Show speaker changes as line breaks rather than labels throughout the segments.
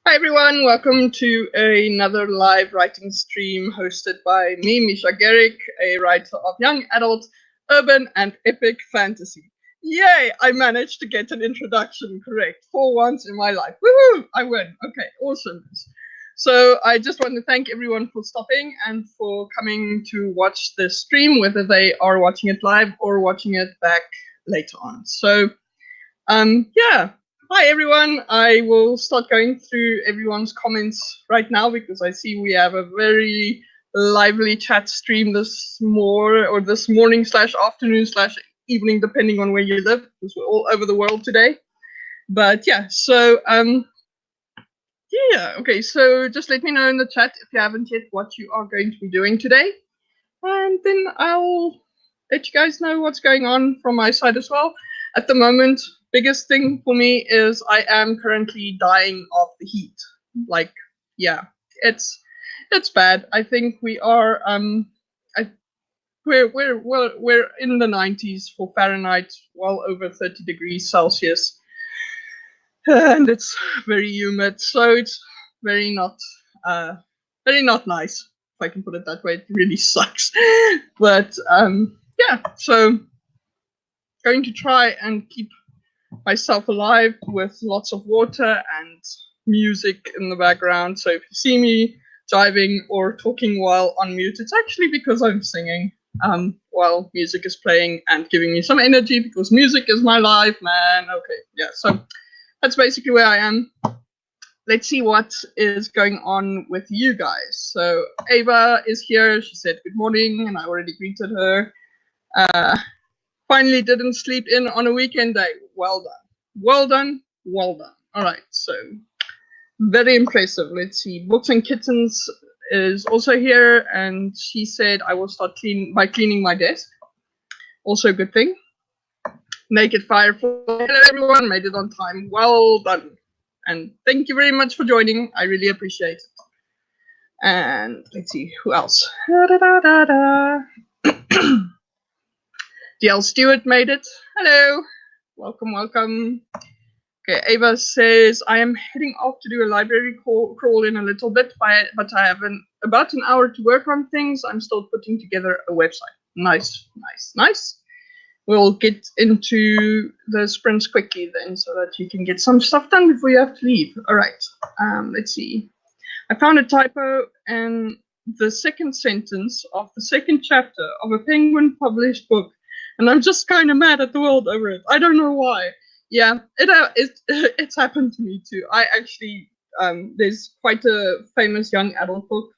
Hi everyone, welcome to another live writing stream hosted by me, Misha Garrick, a writer of young adult, urban, and epic fantasy. Yay! I managed to get an introduction correct for once in my life. Woohoo! I win. Okay, awesome. So I just want to thank everyone for stopping and for coming to watch the stream, whether they are watching it live or watching it back later on. So, yeah. Hi everyone. I will start going through everyone's comments right now because I see we have a very lively chat stream this morning slash afternoon slash evening, depending on where you live, because we're all over the world today. But yeah, so yeah, okay. So just let me know in the chat if you haven't yet what you are going to be doing today, and then I'll let you guys know what's going on from my side as well. At the moment, biggest thing for me is I am currently dying of the heat. Like, yeah, it's bad. I think we are we're in the 90s for Fahrenheit, well over 30 degrees Celsius, and it's very humid, so it's very not nice, if I can put it that way. It really sucks. But yeah, so going to try and keep myself alive with lots of water and music in the background. So if you see me driving or talking while on mute, it's actually because I'm singing while music is playing and giving me some energy, because music is my life, man. Okay, yeah, so that's basically where I am. Let's see what is going on with you guys. So Ava is here. She said good morning, and I already greeted her. Finally didn't sleep in on a weekend day. Well done. Well done. Well done. All right, so very impressive. Let's see. Books and Kittens is also here, and she said I will start cleaning my desk. Also a good thing. Naked Firefly. Hello everyone, made it on time. Well done. And thank you very much for joining. I really appreciate it. And let's see, who else? DL Stewart made it. Hello. Welcome, welcome. Okay, Ava says, I am heading off to do a library crawl in a little bit, but I have about an hour to work on things. I'm still putting together a website. Nice, nice, nice. We'll get into the sprints quickly then, so that you can get some stuff done before you have to leave. All right, let's see. I found a typo in the second sentence of the second chapter of a Penguin published book, and I'm just kind of mad at the world over it. I don't know why. Yeah, it's happened to me too. I actually there's quite a famous young adult book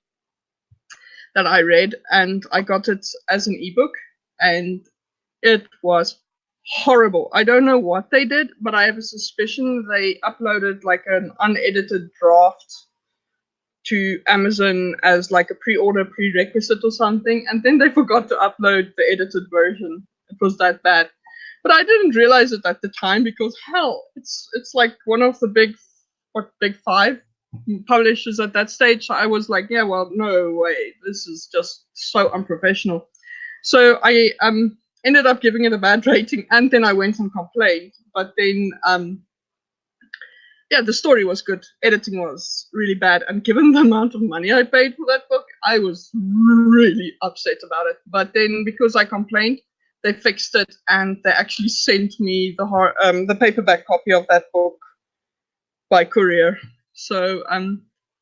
that I read, and I got it as an ebook, and it was horrible. I don't know what they did, but I have a suspicion they uploaded like an unedited draft to Amazon as like a pre-order prerequisite or something, and then they forgot to upload the edited version. It was that bad. But I didn't realize it at the time, because hell, it's like one of the big five publishers at that stage. So I was like, yeah, well, no way, this is just so unprofessional. So I ended up giving it a bad rating, and then I went and complained. But then yeah, the story was good. Editing was really bad, and given the amount of money I paid for that book, I was really upset about it. But then, because I complained, they fixed it, and they actually sent me the paperback copy of that book by courier. So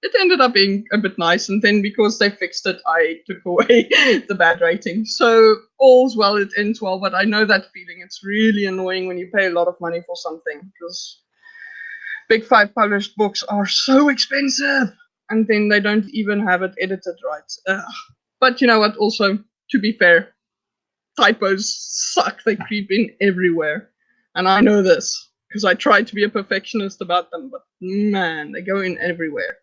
it ended up being a bit nice. And then, because they fixed it, I took away the bad rating. So all's well, it ends well. But I know that feeling. It's really annoying when you pay a lot of money for something, because big five published books are so expensive, and then they don't even have it edited right. But you know what? Also, to be fair, typos suck. They creep in everywhere, and I know this because I try to be a perfectionist about them. But man, they go in everywhere.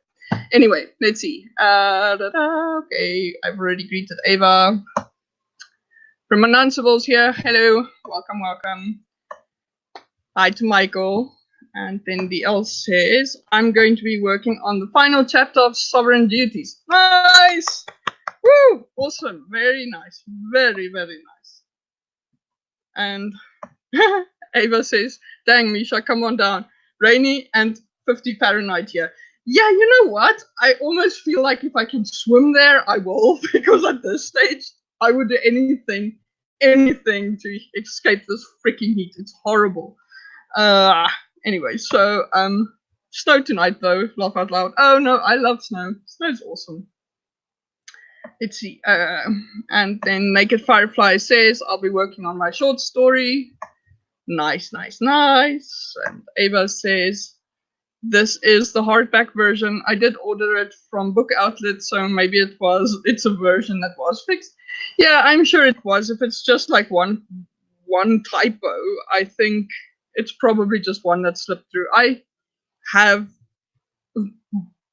Anyway, let's see. Okay, I've already greeted Ava. From Announceables here. Hello, welcome, welcome. Hi to Michael. And then the L says, I'm going to be working on the final chapter of Sovereign Duties. Nice! Woo! Awesome. Very nice. Very, very nice. And Ava says, dang, Misha, come on down. Rainy and 50 Fahrenheit here. Yeah, you know what? I almost feel like if I can swim there, I will, because at this stage, I would do anything to escape this freaking heat. It's horrible. Uh, anyway, so snow tonight though. Laugh out loud. Oh no, I love snow. Snow's awesome. Let's see. And then Naked Firefly says, I'll be working on my short story. Nice, nice, nice. And Ava says, this is the hardback version. I did order it from Book Outlet, so maybe it's a version that was fixed. Yeah, I'm sure it was. If it's just like one typo, I think it's probably just one that slipped through. I have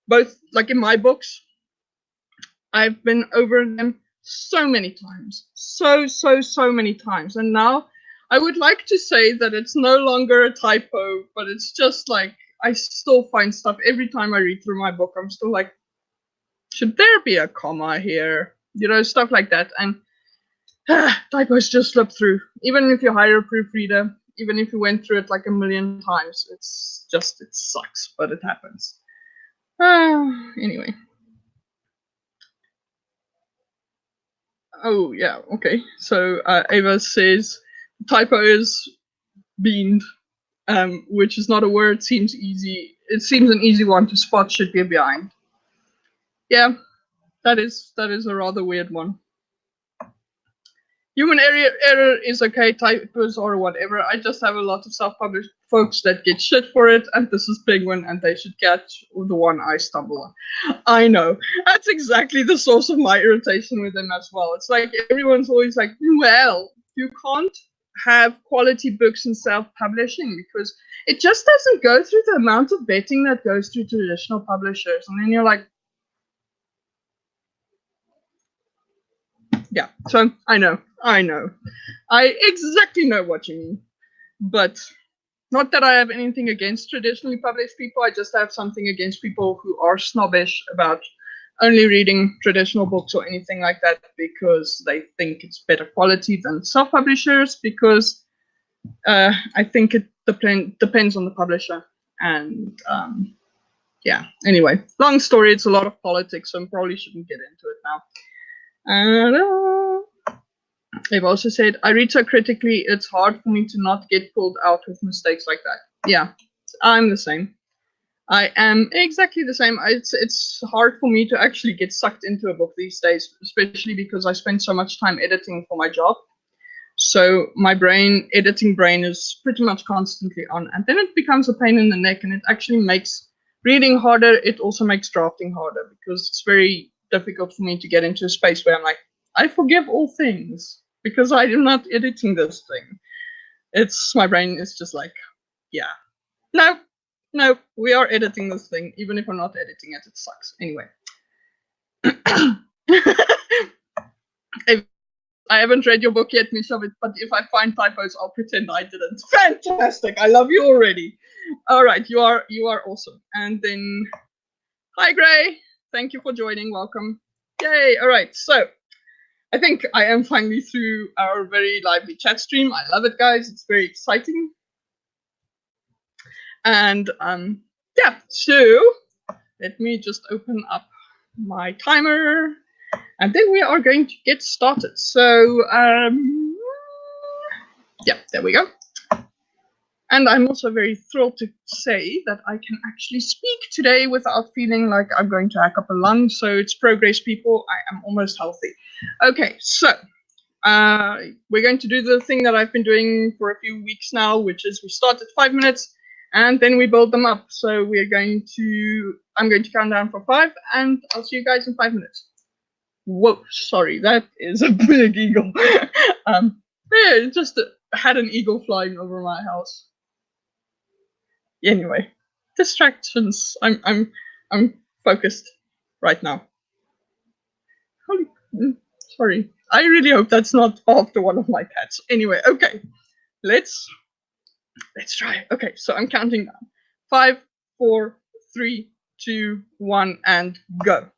both, like in my books, I've been over them so many times. So many times. And now I would like to say that it's no longer a typo, but it's just like I still find stuff every time I read through my book. I'm still like, should there be a comma here? You know, stuff like that. And typos just slip through. Even if you hire a proofreader, even if you went through it like a million times, it sucks, but it happens. Anyway. Oh yeah, okay. So Ava says typo is beamed, which is not a word. Seems easy. It seems an easy one to spot. Should be behind. Yeah, that is a rather weird one. Human error is okay. Typos or whatever. I just have a lot of self-published folks that get shit for it, and this is Penguin, and they should catch the one I stumble on. I know. That's exactly the source of my irritation with them as well. It's like everyone's always like, well, you can't have quality books in self-publishing because it just doesn't go through the amount of vetting that goes through traditional publishers. And then you're like, yeah, so I know. I exactly know what you mean. But not that I have anything against traditionally published people, I just have something against people who are snobbish about only reading traditional books or anything like that because they think it's better quality than self-publishers, because I think it depends on the publisher. And yeah, anyway, long story, it's a lot of politics, so I probably shouldn't get into it now. They've also said, I read so critically, it's hard for me to not get pulled out with mistakes like that. Yeah, I'm the same. I am exactly the same. It's hard for me to actually get sucked into a book these days, especially because I spend so much time editing for my job. So my editing brain is pretty much constantly on. And then it becomes a pain in the neck, and it actually makes reading harder. It also makes drafting harder because it's very difficult for me to get into a space where I'm like, I forgive all things because I am not editing this thing. My brain is just like, yeah, no, we are editing this thing. Even if we're not editing it, it sucks. Anyway. I haven't read your book yet, Misha, but if I find typos, I'll pretend I didn't. Fantastic! I love you already. All right, you are awesome. And then, hi Gray, thank you for joining. Welcome. Yay! All right, so I think I am finally through our very lively chat stream. I love it, guys. It's very exciting. And yeah, so let me just open up my timer. And then we are going to get started. So, yeah, there we go. And I'm also very thrilled to say that I can actually speak today without feeling like I'm going to hack up a lung. So it's progress, people. I am almost healthy. Okay, so we're going to do the thing that I've been doing for a few weeks now, which is we start at 5 minutes and then we build them up. So I'm going to count down for 5 and I'll see you guys in 5 minutes. Whoa, sorry, that is a big eagle. Yeah, just had an eagle flying over my house. Anyway, distractions. I'm focused right now. Sorry. I really hope that's not after one of my pets. Anyway, okay. Let's try. Okay, so I'm counting down. 5, 4, 3, 2, 1, and go.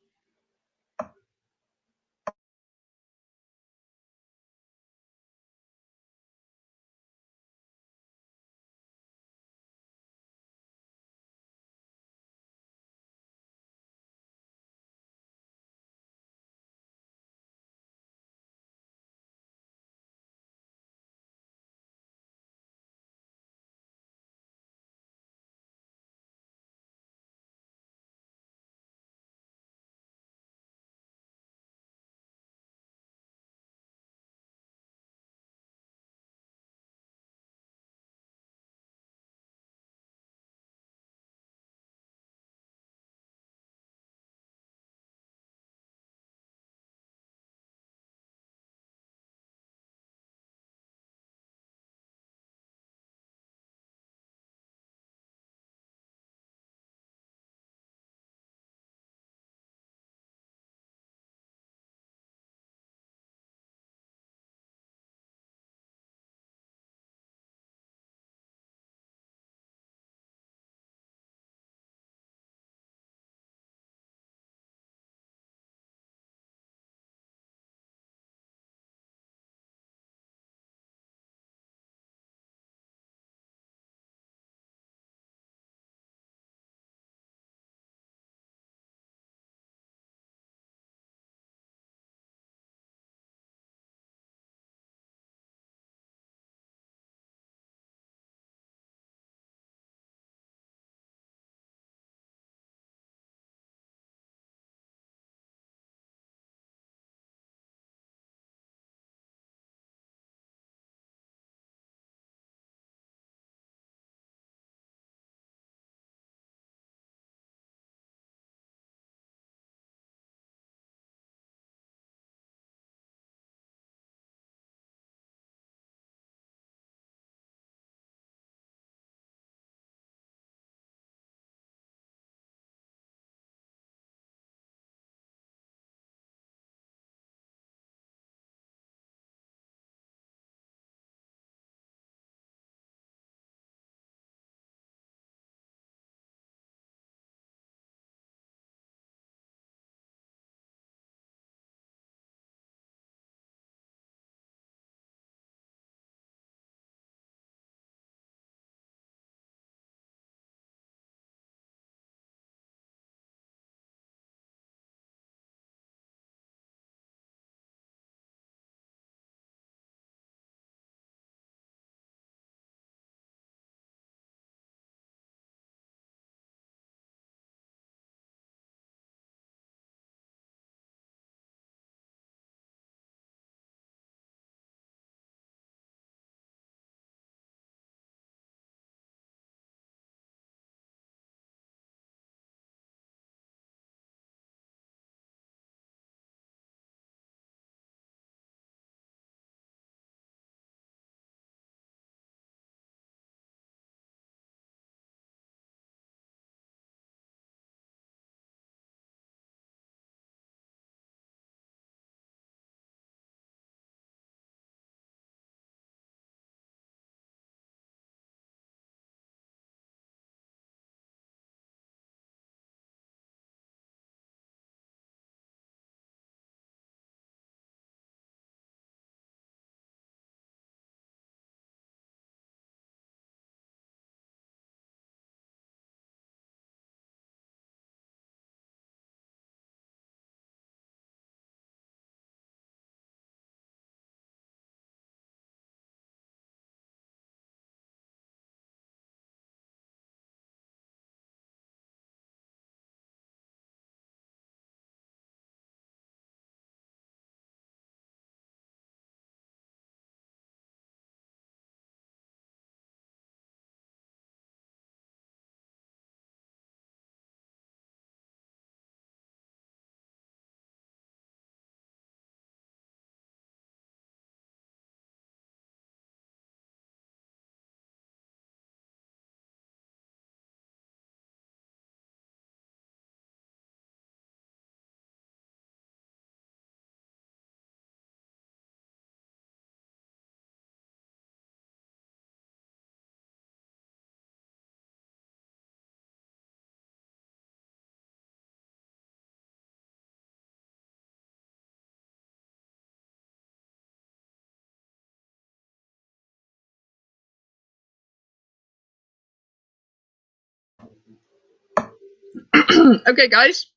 Okay, guys,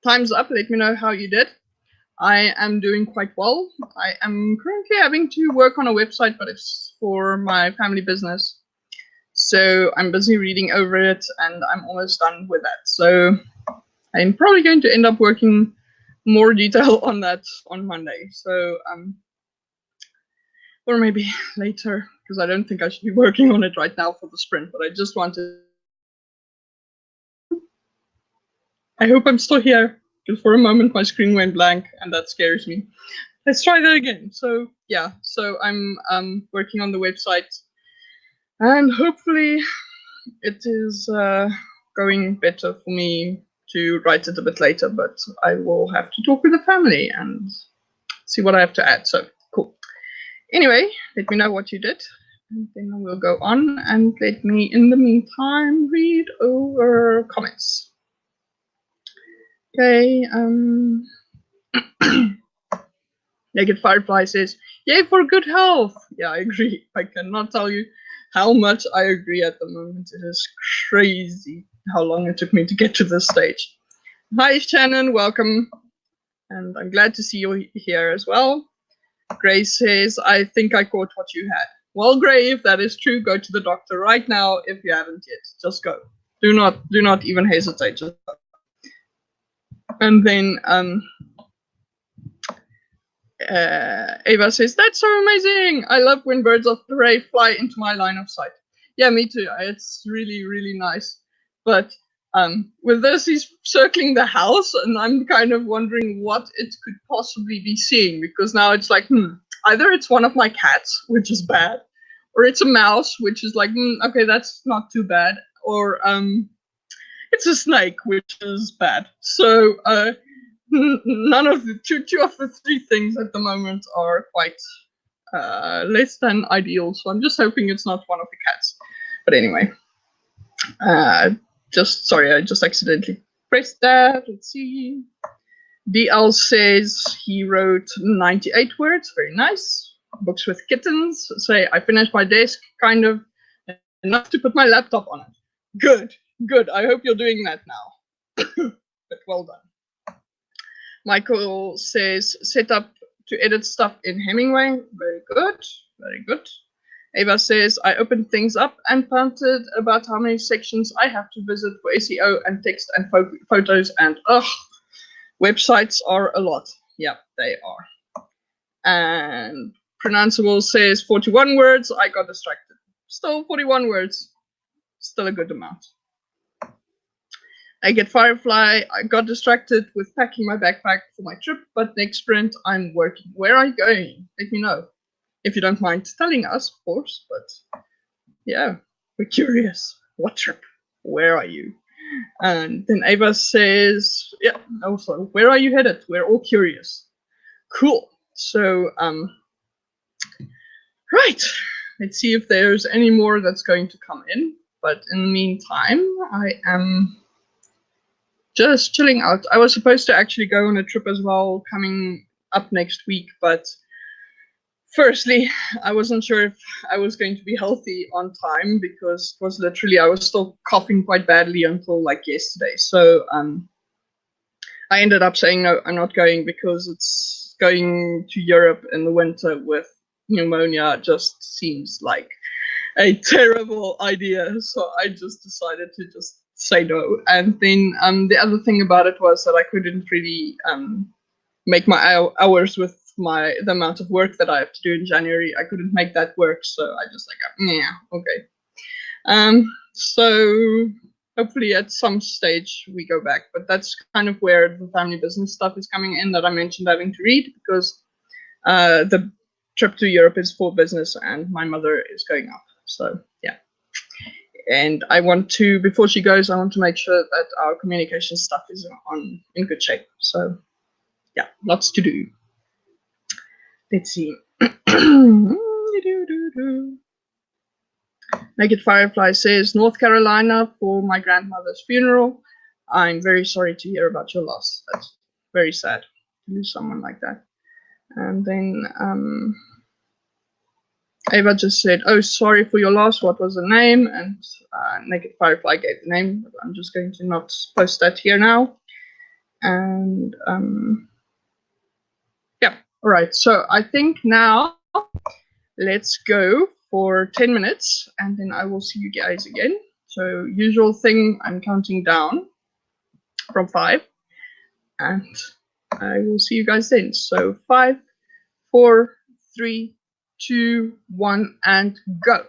time's up. Let me know how you did. I am doing quite well. I am currently having to work on a website, but it's for my family business. So I'm busy reading over it, and I'm almost done with that. So I'm probably going to end up working more detail on that on Monday. So or maybe later, because I don't think I should be working on it right now for the sprint. But I just wanted. I hope I'm still here, because for a moment my screen went blank, and that scares me. Let's try that again. So yeah, so I'm working on the website, and hopefully it is going better for me to write it a bit later. But I will have to talk with the family and see what I have to add. So cool. Anyway, let me know what you did, and then we'll go on. And let me, in the meantime, read over comments. Okay. Naked Firefly says, "Yay for good health." Yeah, I agree. I cannot tell you how much I agree at the moment. It is crazy how long it took me to get to this stage. Hi, Shannon. Welcome. And I'm glad to see you here as well. Grace says, "I think I caught what you had." Well, Gray, if that is true, go to the doctor right now. If you haven't yet, just go. Do not even hesitate. Just go. And then Ava says, "That's so amazing. I love when birds of prey fly into my line of sight." Yeah, me too. It's really, really nice. But with this, he's circling the house, and I'm kind of wondering what it could possibly be seeing, because now it's like, either it's one of my cats, which is bad, or it's a mouse, which is like, okay, that's not too bad, or it's a snake, which is bad. So none of the two of the three things at the moment are quite less than ideal. So I'm just hoping it's not one of the cats. But anyway, sorry, I just accidentally pressed that. Let's see. DL says he wrote 98 words. Very nice. Books with kittens. Say, "I finished my desk, kind of enough to put my laptop on it." Good, good. I hope you're doing that now. But well done. Michael says, "Set up to edit stuff in Hemingway." Very good, very good. Ava says, "I opened things up and counted about how many sections I have to visit for SEO and text and photos, and websites are a lot." Yeah, they are. And Pronounceable says 41 words. I got distracted. Still 41 words. Still a good amount. I get Firefly. I got distracted with packing my backpack for my trip, but next sprint I'm working. Where are you going? Let me know. If you don't mind telling us, of course, but yeah, we're curious. What trip? Where are you? And then Ava says, yeah, also, where are you headed? We're all curious. Cool. So, right. Let's see if there's any more that's going to come in. But in the meantime, I am just chilling out. I was supposed to actually go on a trip as well coming up next week, but firstly, I wasn't sure if I was going to be healthy on time, because it was literally, I was still coughing quite badly until like yesterday. So I ended up saying, no, I'm not going, because it's going to Europe in the winter with pneumonia just seems like a terrible idea. So I just decided to just say no. And then the other thing about it was that I couldn't really make my hours with the amount of work that I have to do in January. I couldn't make that work, so I just like, yeah, okay. So hopefully at some stage we go back, but that's kind of where the family business stuff is coming in that I mentioned having to read, because the trip to Europe is for business and my mother is going up. So yeah. And I want to, before she goes, I want to make sure that our communication stuff is in good shape. So yeah, lots to do. Let's see. Naked Firefly says, "North Carolina for my grandmother's funeral. I'm very sorry to hear about your loss. That's very sad to lose someone like that." And then Ava just said, "Oh, sorry for your loss. What was the name?" And Naked Firefly gave the name, but I'm just going to not post that here now. And yeah, all right. So I think now let's go for 10 minutes, and then I will see you guys again. So usual thing, I'm counting down from 5, and I will see you guys then. So 5, 4, 3, 2, 1, and go.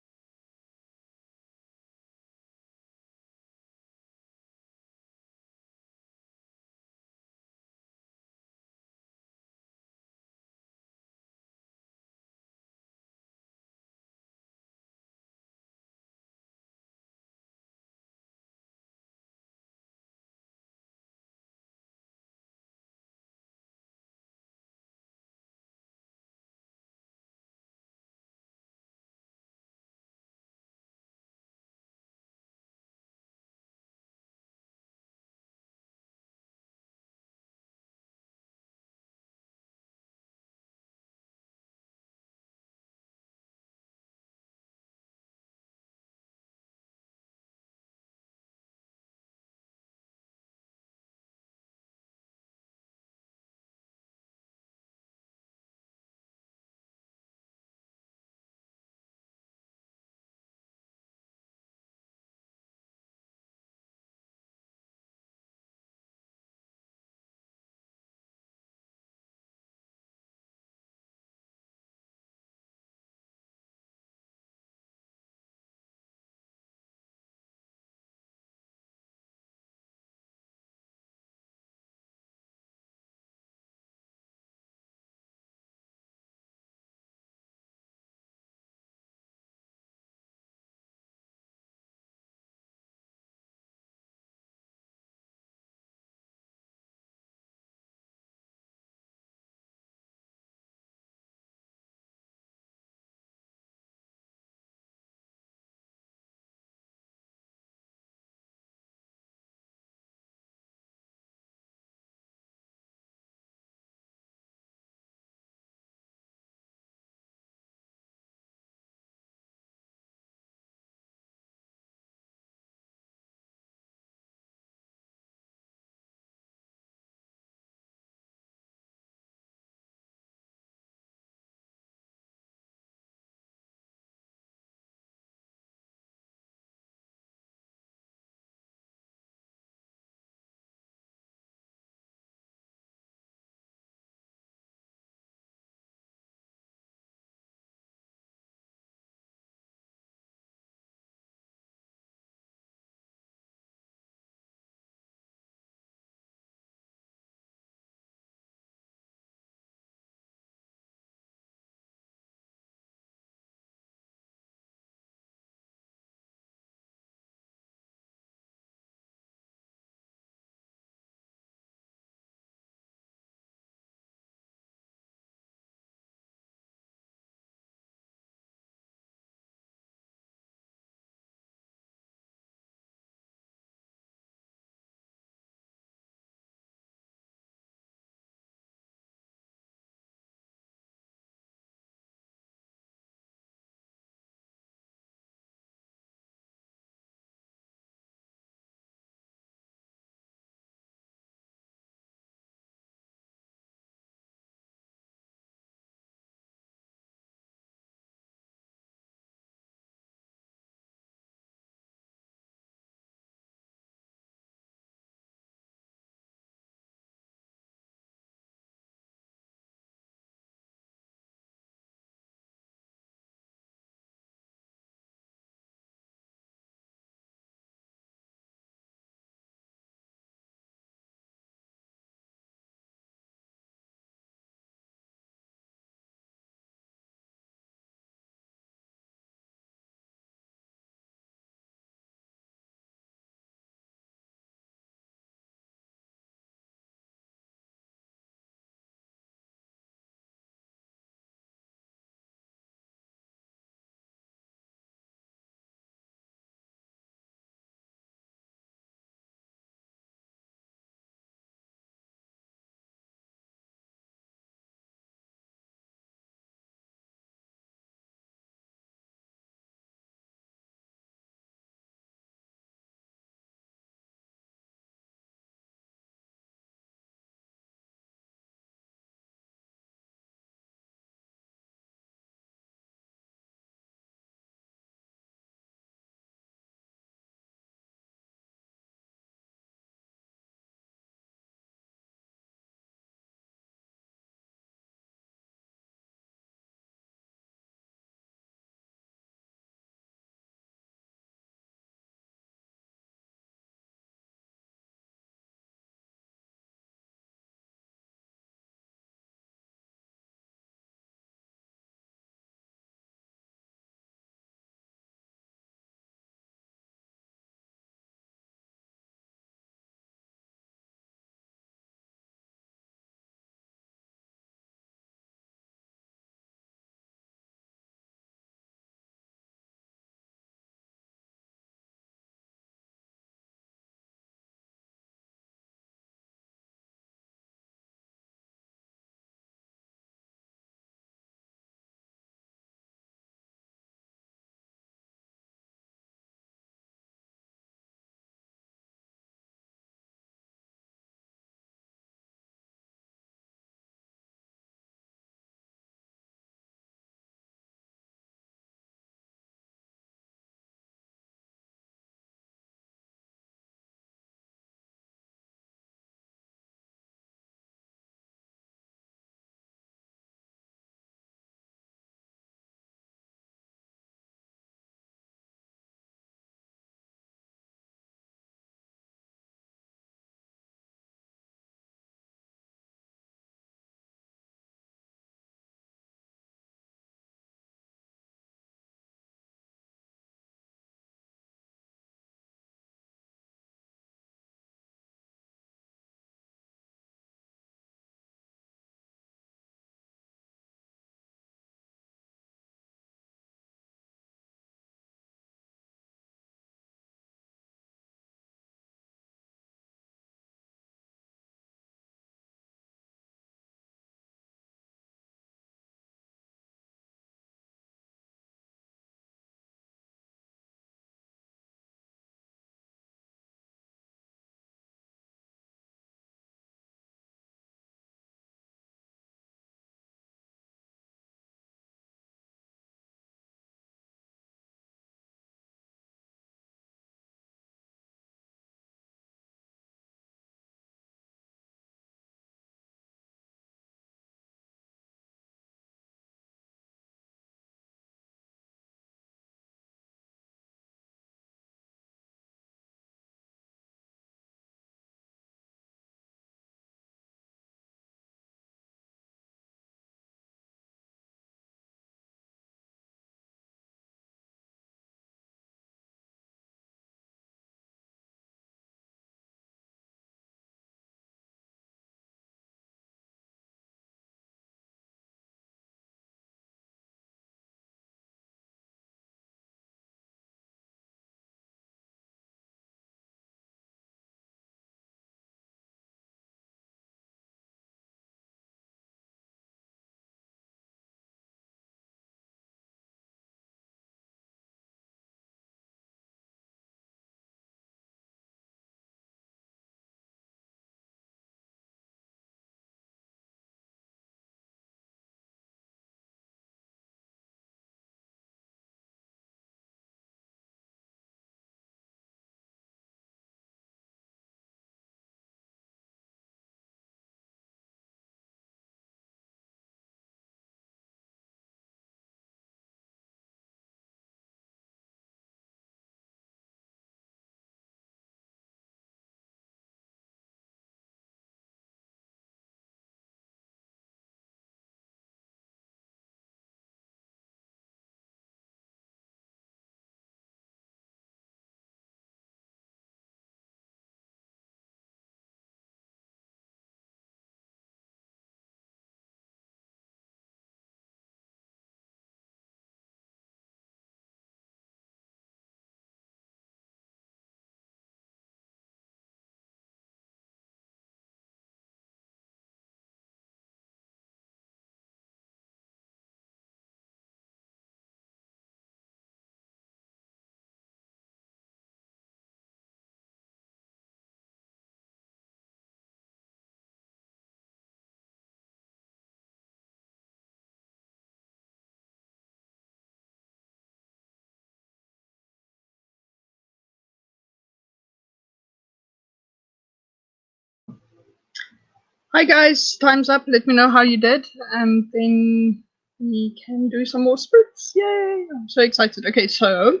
Hi guys, time's up. Let me know how you did, and then we can do some more sprints. Yay! I'm so excited. Okay, so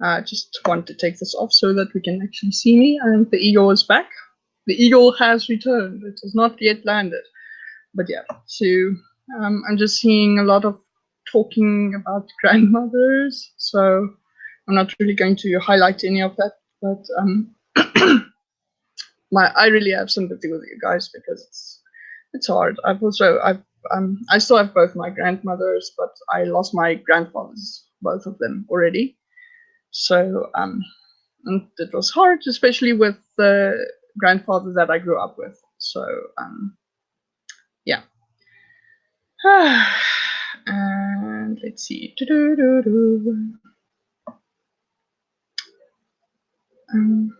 I just want to take this off so that we can actually see me, and the eagle is back. The eagle has returned. It has not yet landed, but yeah. So I'm just seeing a lot of talking about grandmothers, so I'm not really going to highlight any of that, but I really have sympathy with you guys because it's hard. I still have both my grandmothers, but I lost my grandfathers, both of them already. So and it was hard, especially with the grandfather that I grew up with. So yeah. And let's see. Um,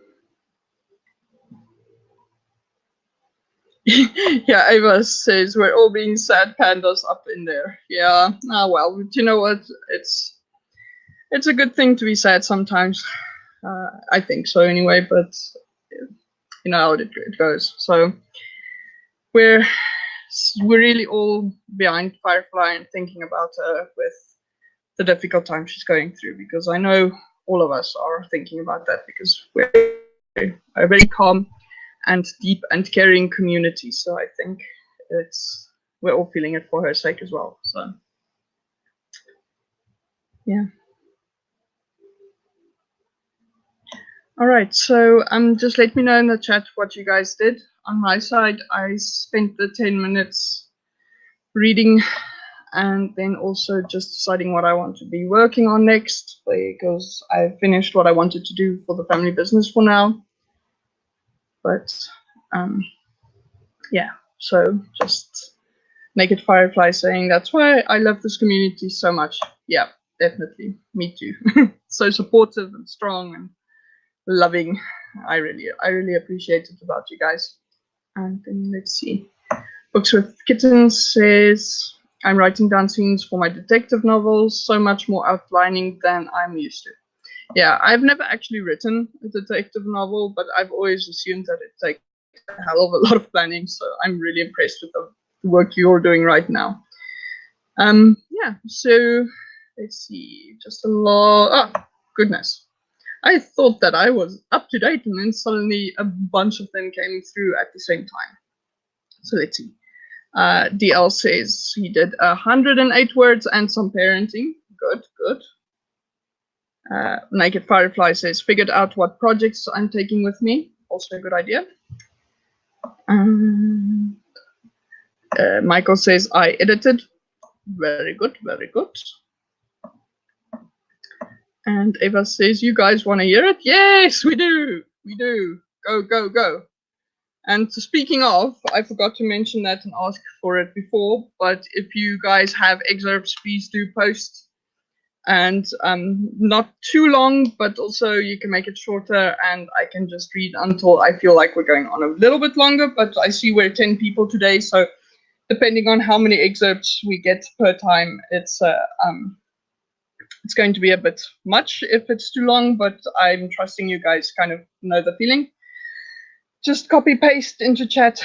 yeah, Ava says we're all being sad pandas up in there. Yeah. Ah, well, but you know what? It's a good thing to be sad sometimes. I think so anyway. But you know how it goes. So we're really all behind Firefly and thinking about her with the difficult time she's going through, because I know all of us are thinking about that, because we're a very calm and deep and caring community. So I think we're all feeling it for her sake as well. So yeah. All right. So just let me know in the chat what you guys did. On my side, I spent the 10 minutes reading and then also just deciding what I want to be working on next, because I finished what I wanted to do for the family business for now. But yeah, so just Naked Firefly saying that's why I love this community so much. Yeah, definitely. Me too. So supportive and strong and loving. I really appreciate it about you guys. And then let's see. Books with Kittens says I'm writing down scenes for my detective novels, so much more outlining than I'm used to. Yeah, I've never actually written a detective novel, but I've always assumed that it takes a hell of a lot of planning. So I'm really impressed with the work you're doing right now. Yeah, so let's see, just a lot. Oh, goodness. I thought that I was up to date, and then suddenly a bunch of them came through at the same time. So let's see. DL says he did 108 words and some parenting. Good, good. Naked Firefly says figured out what projects I'm taking with me. Also a good idea. Michael says I edited. Very good, very good. And Eva says, you guys want to hear it? Yes, we do. We do. Go, go, go. And speaking of, I forgot to mention that and ask for it before, but if you guys have excerpts, please do post. And not too long, but also you can make it shorter and I can just read until I feel like we're going on a little bit longer. But I see we're 10 people today, so depending on how many excerpts we get per time, it's going to be a bit much if it's too long, but I'm trusting you guys kind of know the feeling. Just copy paste into chat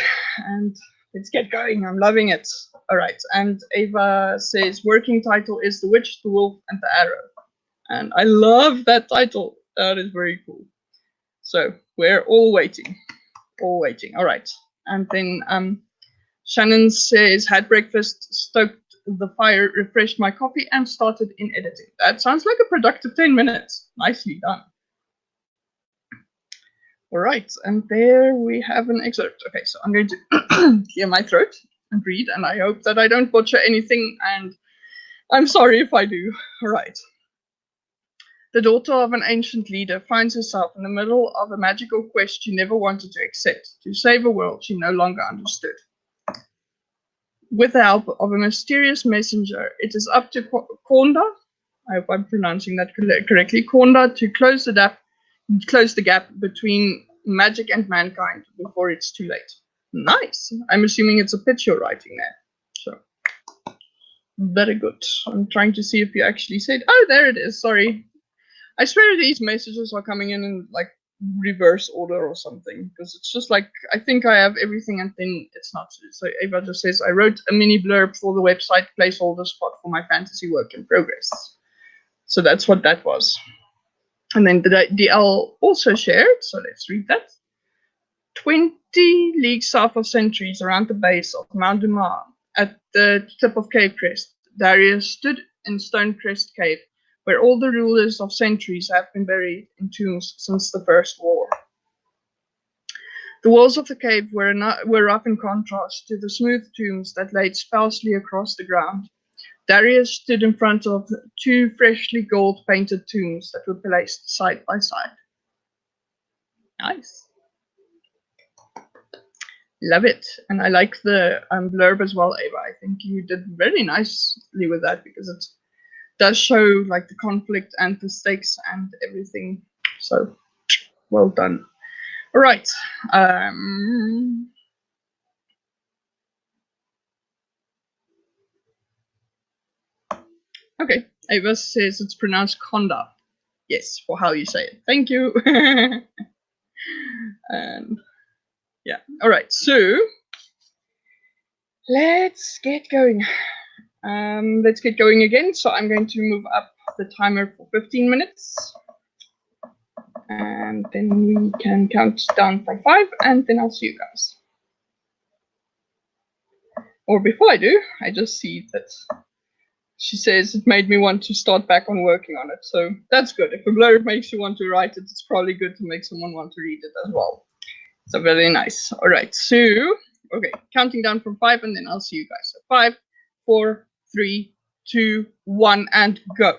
and let's get going. I'm loving it. All right. And Ava says working title is The Witch, the Wolf, and the Arrow. And I love that title. That is very cool. So we're all waiting. All waiting. All right. And then Shannon says had breakfast, stoked the fire, refreshed my coffee, and started in editing. That sounds like a productive 10 minutes. Nicely done. All right, and there we have an excerpt. Okay, so I'm going to clear my throat and read, and I hope that I don't butcher anything, and I'm sorry if I do. All right. The daughter of an ancient leader finds herself in the middle of a magical quest she never wanted to accept, to save a world she no longer understood. With the help of a mysterious messenger, it is up to Konda, I hope I'm pronouncing that correctly, Konda, to close the gap between magic and mankind before it's too late. Nice. I'm assuming it's a pitch you're writing there. So, very good. I'm trying to see if you actually said, oh, there it is. Sorry. I swear these messages are coming in like reverse order or something, because it's just like I think I have everything and then it's not. So Ava just says, I wrote a mini blurb for the website placeholder spot for my fantasy work in progress. So that's what that was. And then the DL also shared, so let's read that. 20 leagues south of Sentries, around the base of Mount Dumas, at the tip of Cave Crest, Darius stood in Stonecrest Cave, where all the rulers of Sentries have been buried in tombs since the First War. The walls of the cave were rough in contrast to the smooth tombs that laid sparsely across the ground. Darius stood in front of 2 freshly gold-painted tombs that were placed side by side. Nice. Love it. And I like the blurb as well, Ava. I think you did very nicely with that, because it does show like the conflict and the stakes and everything. So well done. All right. Okay. Ava says it's pronounced Conda. Yes, for how you say it. Thank you. And yeah. All right. So let's get going. Let's get going again. So I'm going to move up the timer for 15 minutes. And then we can count down from 5, and then I'll see you guys. Or before I do, I just see that she says it made me want to start back on working on it. So that's good. If a blurb makes you want to write it, it's probably good to make someone want to read it as well. So very nice. All right. So, okay, counting down from 5, and then I'll see you guys. So 5, 4, 3, 2, 1, and go.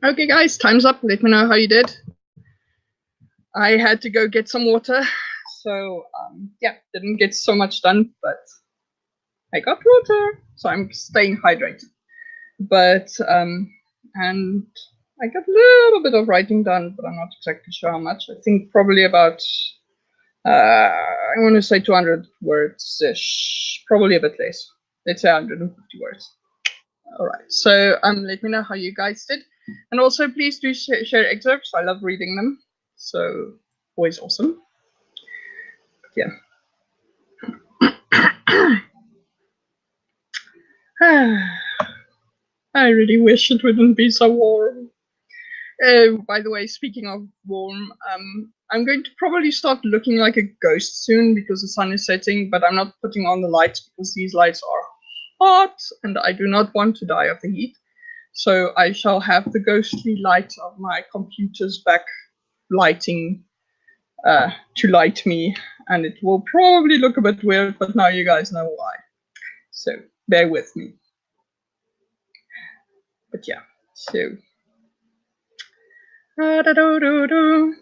Okay, guys, time's up. Let me know how you did. I had to go get some water, so yeah, didn't get so much done, but I got water, so I'm staying hydrated. But and I got a little bit of writing done, but I'm not exactly sure how much. I think probably about I want to say 200 words ish, probably a bit less. Let's say 150 words. All right. So let me know how you guys did, and also please do share excerpts. I love reading them. So always awesome. Yeah. I really wish it wouldn't be so warm. By the way, speaking of warm, I'm going to probably start looking like a ghost soon because the sun is setting, but I'm not putting on the lights because these lights are hot and I do not want to die of the heat. So I shall have the ghostly light of my computer's back lighting to light me, and it will probably look a bit weird, but now you guys know why. So bear with me. But yeah, so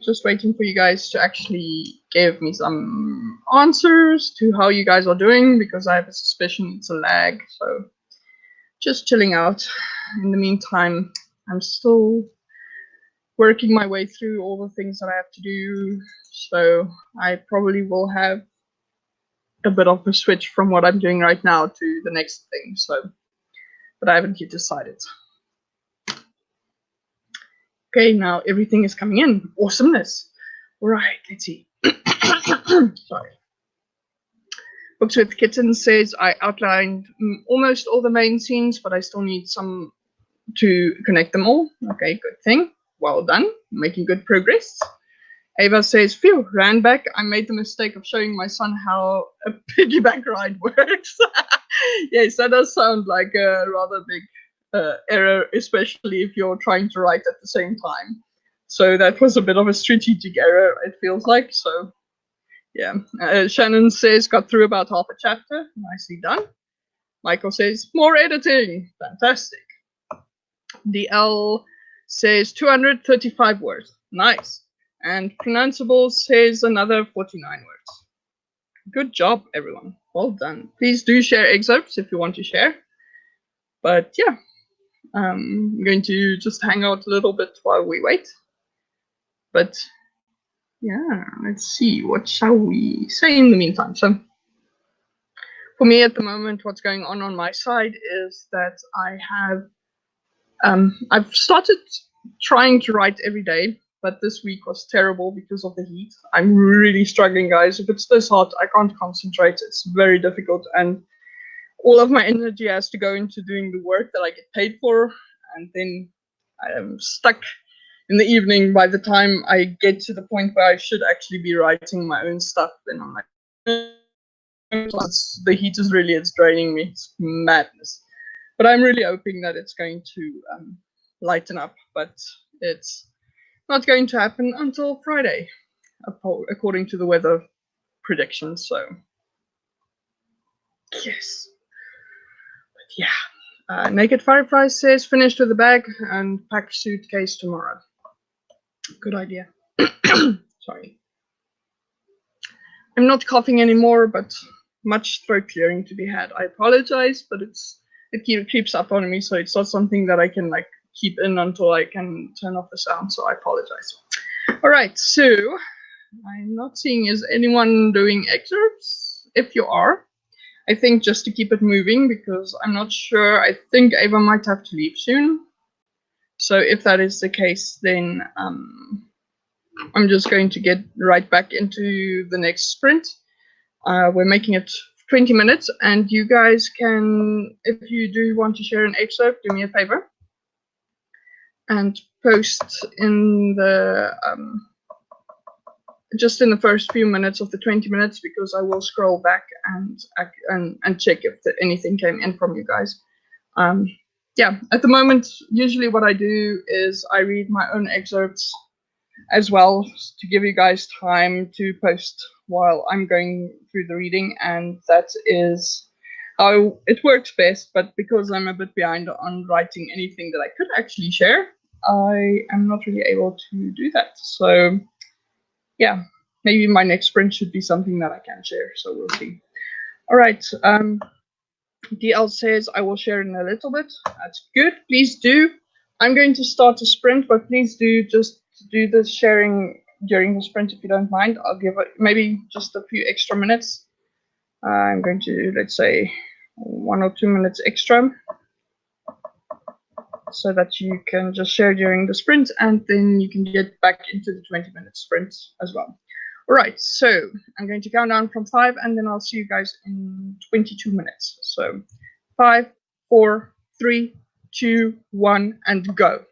just waiting for you guys to actually give me some answers to how you guys are doing because I have a suspicion it's a lag. So just chilling out. In the meantime, I'm still working my way through all the things that I have to do. So I probably will have a bit of a switch from what I'm doing right now to the next thing. So, but I haven't yet decided. Okay, now everything is coming in. Awesomeness. All right, let's see. Sorry. Books with Kittens says I outlined almost all the main scenes, but I still need some to connect them all. Okay, good thing. Well done. Making good progress. Ava says, phew, ran back. I made the mistake of showing my son how a piggyback ride works. Yes, that does sound like a rather big error, especially if you're trying to write at the same time. So that was a bit of a strategic error, it feels like. So yeah, Shannon says got through about half a chapter. Nicely done. Michael says more editing. Fantastic. DL says 235 words. Nice. And Pronounceable says another 49 words. Good job, everyone. Well done. Please do share excerpts if you want to share. But yeah, I'm going to just hang out a little bit while we wait. But yeah, let's see. What shall we say in the meantime? So for me at the moment, what's going on my side is that I have I've started trying to write every day, but this week was terrible because of the heat. I'm really struggling, guys. If it's this hot, I can't concentrate. It's very difficult, and all of my energy has to go into doing the work that I get paid for, and then I am stuck in the evening. By the time I get to the point where I should actually be writing my own stuff, then I'm like, the heat is really, it's draining me. It's madness. But I'm really hoping that it's going to lighten up, but it's not going to happen until Friday, according to the weather predictions. So, yes. But yeah. Naked Firefly says finished with the bag and pack suitcase tomorrow. Good idea. Sorry. I'm not coughing anymore, but much throat clearing to be had. I apologize, but it creeps up on me, so it's not something that I can like keep in until I can turn off the sound. So I apologize. All right, so I'm not seeing is anyone doing excerpts. If you are, I think just to keep it moving because I'm not sure. I think Ava might have to leave soon. So if that is the case, then I'm just going to get right back into the next sprint. We're making it 20 minutes, and you guys can, if you do want to share an excerpt, do me a favor and post in the just in the first few minutes of the 20 minutes, because I will scroll back and check if anything came in from you guys. Yeah, at the moment, usually what I do is I read my own excerpts as well to give you guys time to post while I'm going through the reading, and that is how it works best. But because I'm a bit behind on writing anything that I could actually share, I am not really able to do that. So yeah, maybe my next sprint should be something that I can share. So we'll see. All right. DL says I will share in a little bit. That's good. Please do. I'm going to start a sprint, but please do just do the sharing during the sprint if you don't mind. I'll give it maybe just a few extra minutes. I'm going to, let's say, 1 or 2 minutes extra so that you can just share during the sprint and then you can get back into the 20-minute sprint as well. All right, so I'm going to count down from 5 and then I'll see you guys in 22 minutes. So 5, 4, 3, 2, 1, and go.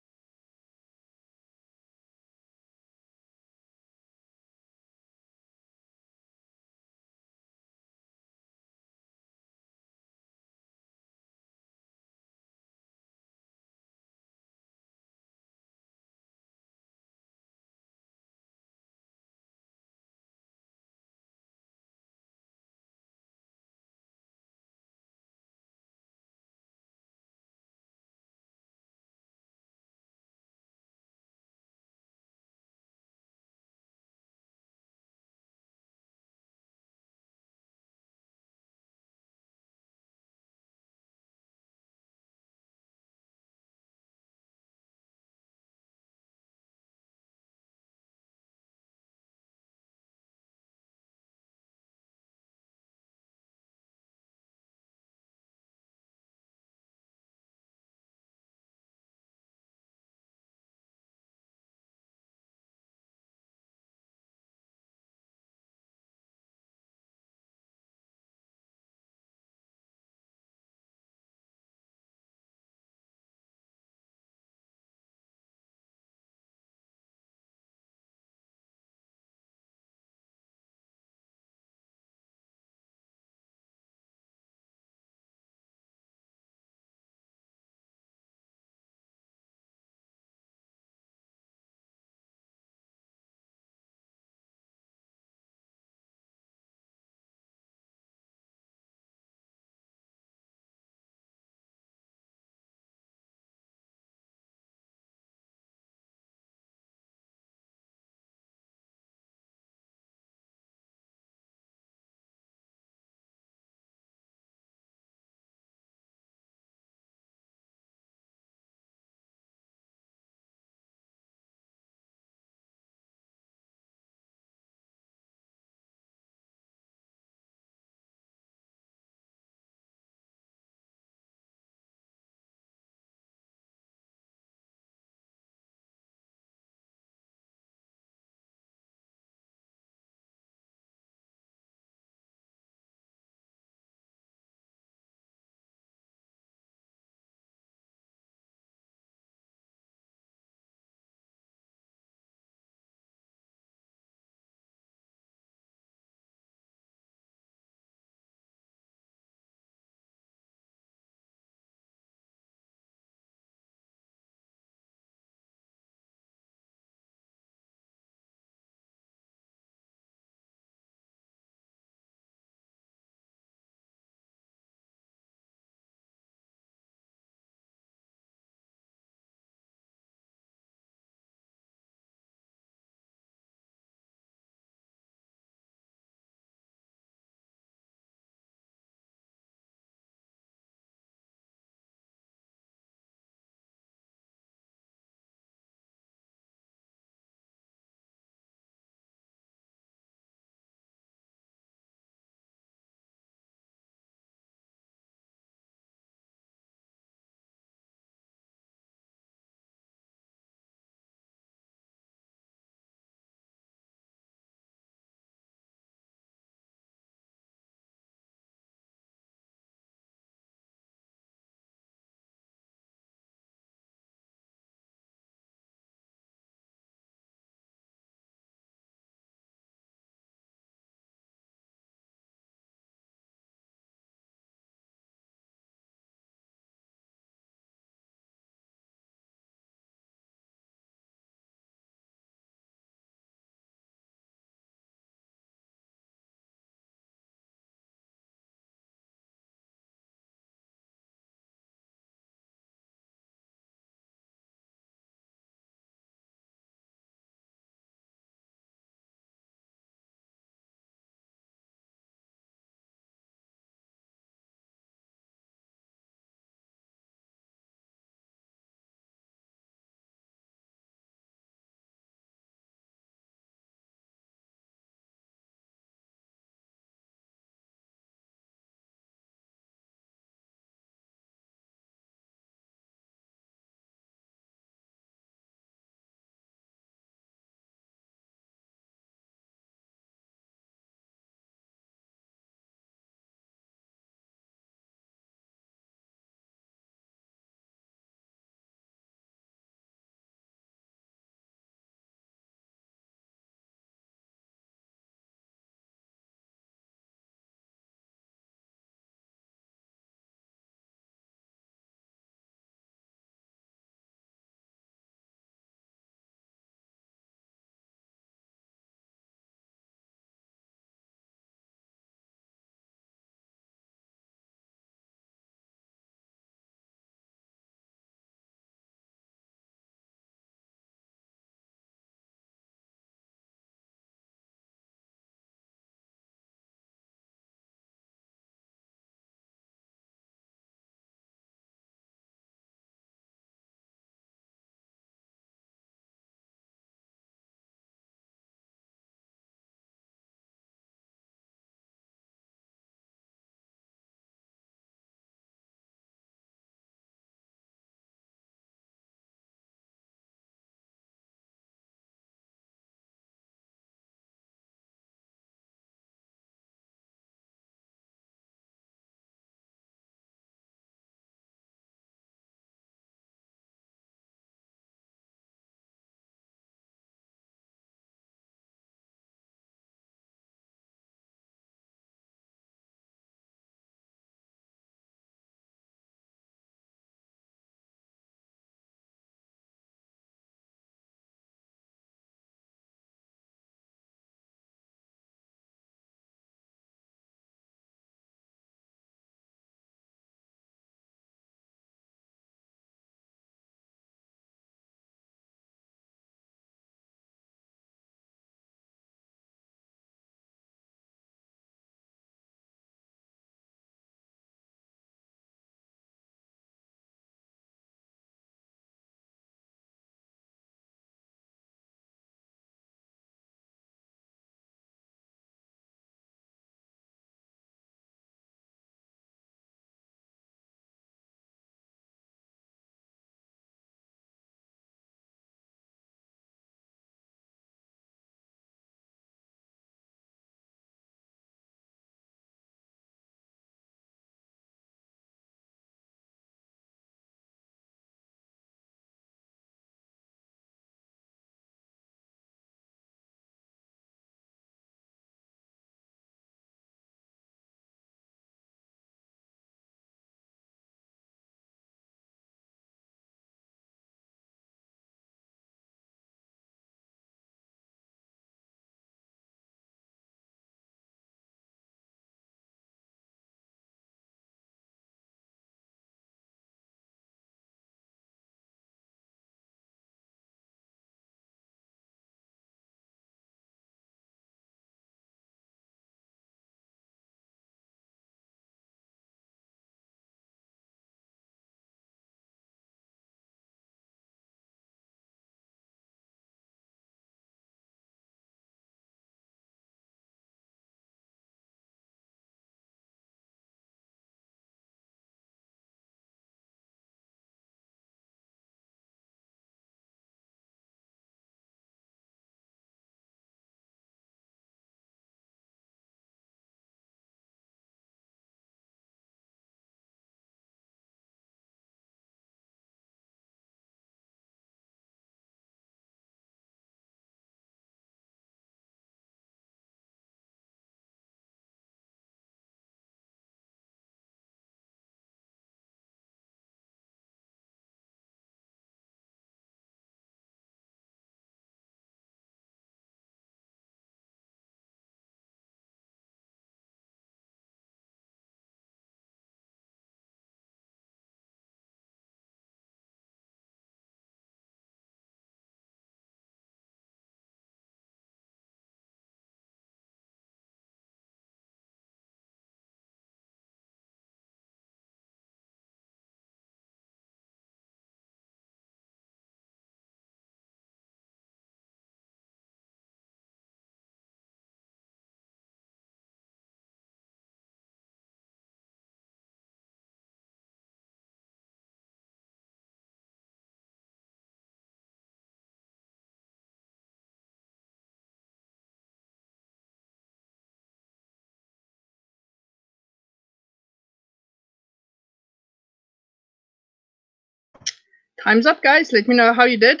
Time's up, guys. Let me know how you did.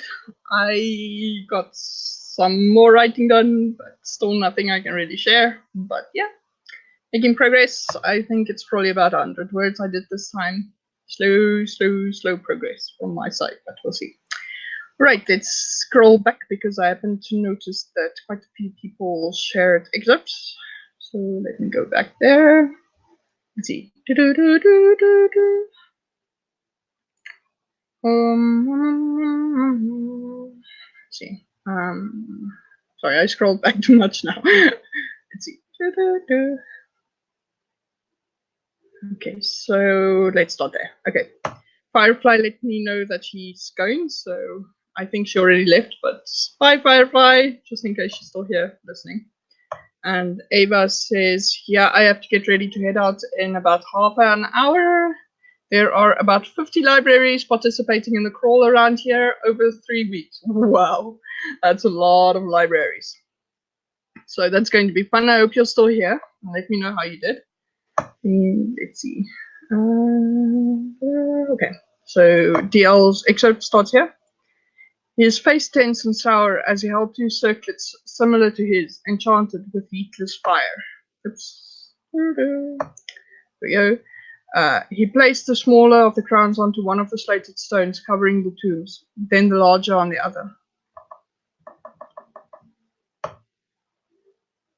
I got some more writing done, but still nothing I can really share. But yeah, making progress. I think it's probably about 100 words I did this time. Slow progress from my side, but we'll see. Right, let's scroll back because I happened to notice that quite a few people shared excerpts. So let me go back there. Let's see. Let's see. Sorry, I scrolled back too much now. Let's see. Okay, so let's start there. Okay. Firefly let me know that she's going, so I think she already left, but bye, Firefly, just in case she's still here listening. And Ava says, yeah, I have to get ready to head out in about half an hour. There are about 50 libraries participating in the crawl around here over 3 weeks. Wow, that's a lot of libraries. So that's going to be fun. I hope you're still here. Let me know how you did. Let's see. Okay, so DL's excerpt starts here. His face tense and sour as he held two circlets similar to his, enchanted with heatless fire. Oops. There we go. He placed the smaller of the crowns onto one of the slated stones covering the tombs, then the larger on the other.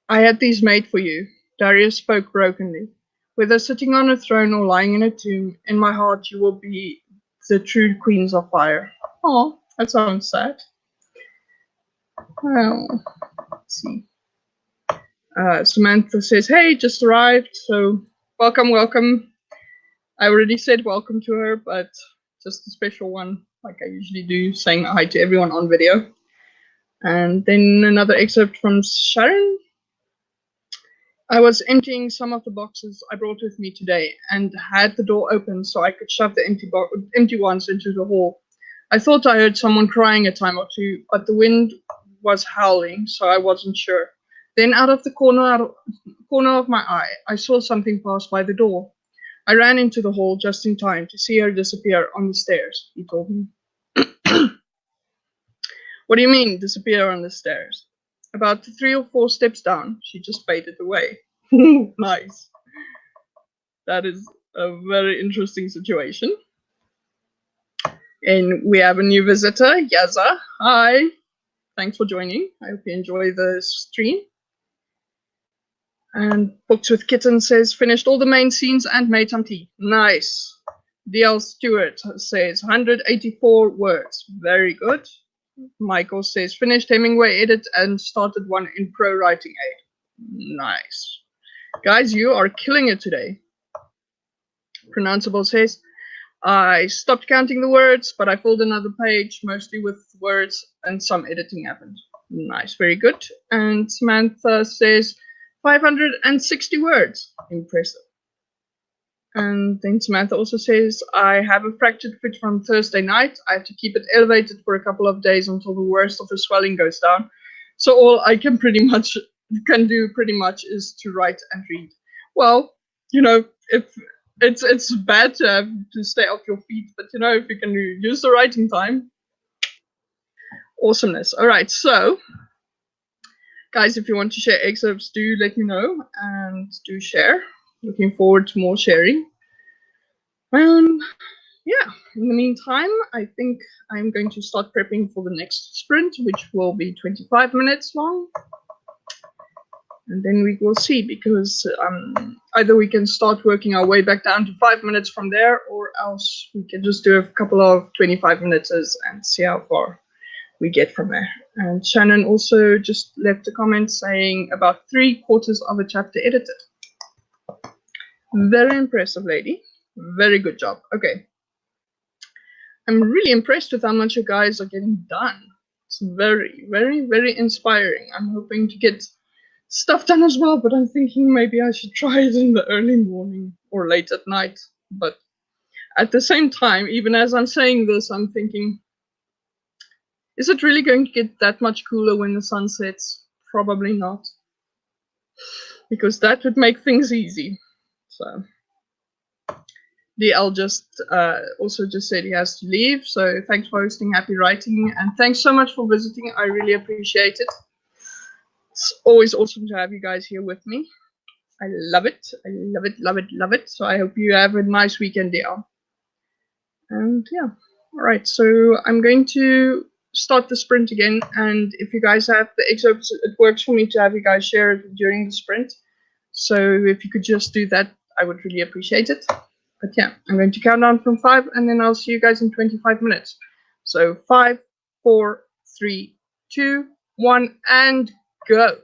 I had these made for you, Darius spoke brokenly. Whether sitting on a throne or lying in a tomb, in my heart you will be the true queens of fire. Oh, that sounds sad. Well, let's see. Samantha says, hey, just arrived, so welcome. I already said welcome to her, but just a special one, like I usually do, saying hi to everyone on video. And then another excerpt from Sharon. I was emptying some of the boxes I brought with me today and had the door open so I could shove the empty ones into the hall. I thought I heard someone crying a time or two, but the wind was howling, so I wasn't sure. Then out of the corner of my eye, I saw something pass by the door. I ran into the hall just in time to see her disappear on the stairs, he told me. What do you mean, disappear on the stairs? About 3 or 4 steps down, she just faded away. Nice. That is a very interesting situation. And we have a new visitor, Yaza. Hi. Thanks for joining. I hope you enjoy the stream. And Books with Kitten says, finished all the main scenes and made some tea. Nice. DL Stewart says, 184 words. Very good. Michael says, finished Hemingway edit and started one in Pro Writing Aid. Nice. Guys, you are killing it today. Pronounceable says, I stopped counting the words, but I filled another page, mostly with words, and some editing happened. Nice, very good. And Samantha says, 560 words. Impressive. And then Samantha also says, I have a fractured foot from Thursday night. I have to keep it elevated for a couple of days until the worst of the swelling goes down. So all I can do pretty much is to write and read. Well, you know, if it's bad to have to stay off your feet, but you know, if you can use the writing time, awesomeness. All right, so guys, if you want to share excerpts, do let me know and do share. Looking forward to more sharing. Yeah, in the meantime, I think I'm going to start prepping for the next sprint, which will be 25 minutes long. And then we will see, because either we can start working our way back down to 5 minutes from there, or else we can just do a couple of 25 minutes and see how far we get from there. And Shannon also just left a comment saying about 3/4 of a chapter edited. Very impressive, lady. Very good job. Okay. I'm really impressed with how much you guys are getting done. It's very, very, very inspiring. I'm hoping to get stuff done as well, but I'm thinking maybe I should try it in the early morning or late at night. But at the same time, even as I'm saying this, I'm thinking, is it really going to get that much cooler when the sun sets? Probably not. Because that would make things easy. So DL just also just said he has to leave. So thanks for hosting Happy Writing, and thanks so much for visiting. I really appreciate it. It's always awesome to have you guys here with me. I love it. I love it, love it, love it. So I hope you have a nice weekend, DL. And yeah, all right. So I'm going to start the sprint again. And if you guys have the excerpts, it works for me to have you guys share it during the sprint. So if you could just do that, I would really appreciate it. But yeah, I'm going to count down from 5, and then I'll see you guys in 25 minutes. So 5, 4, 3, 2, 1, and go.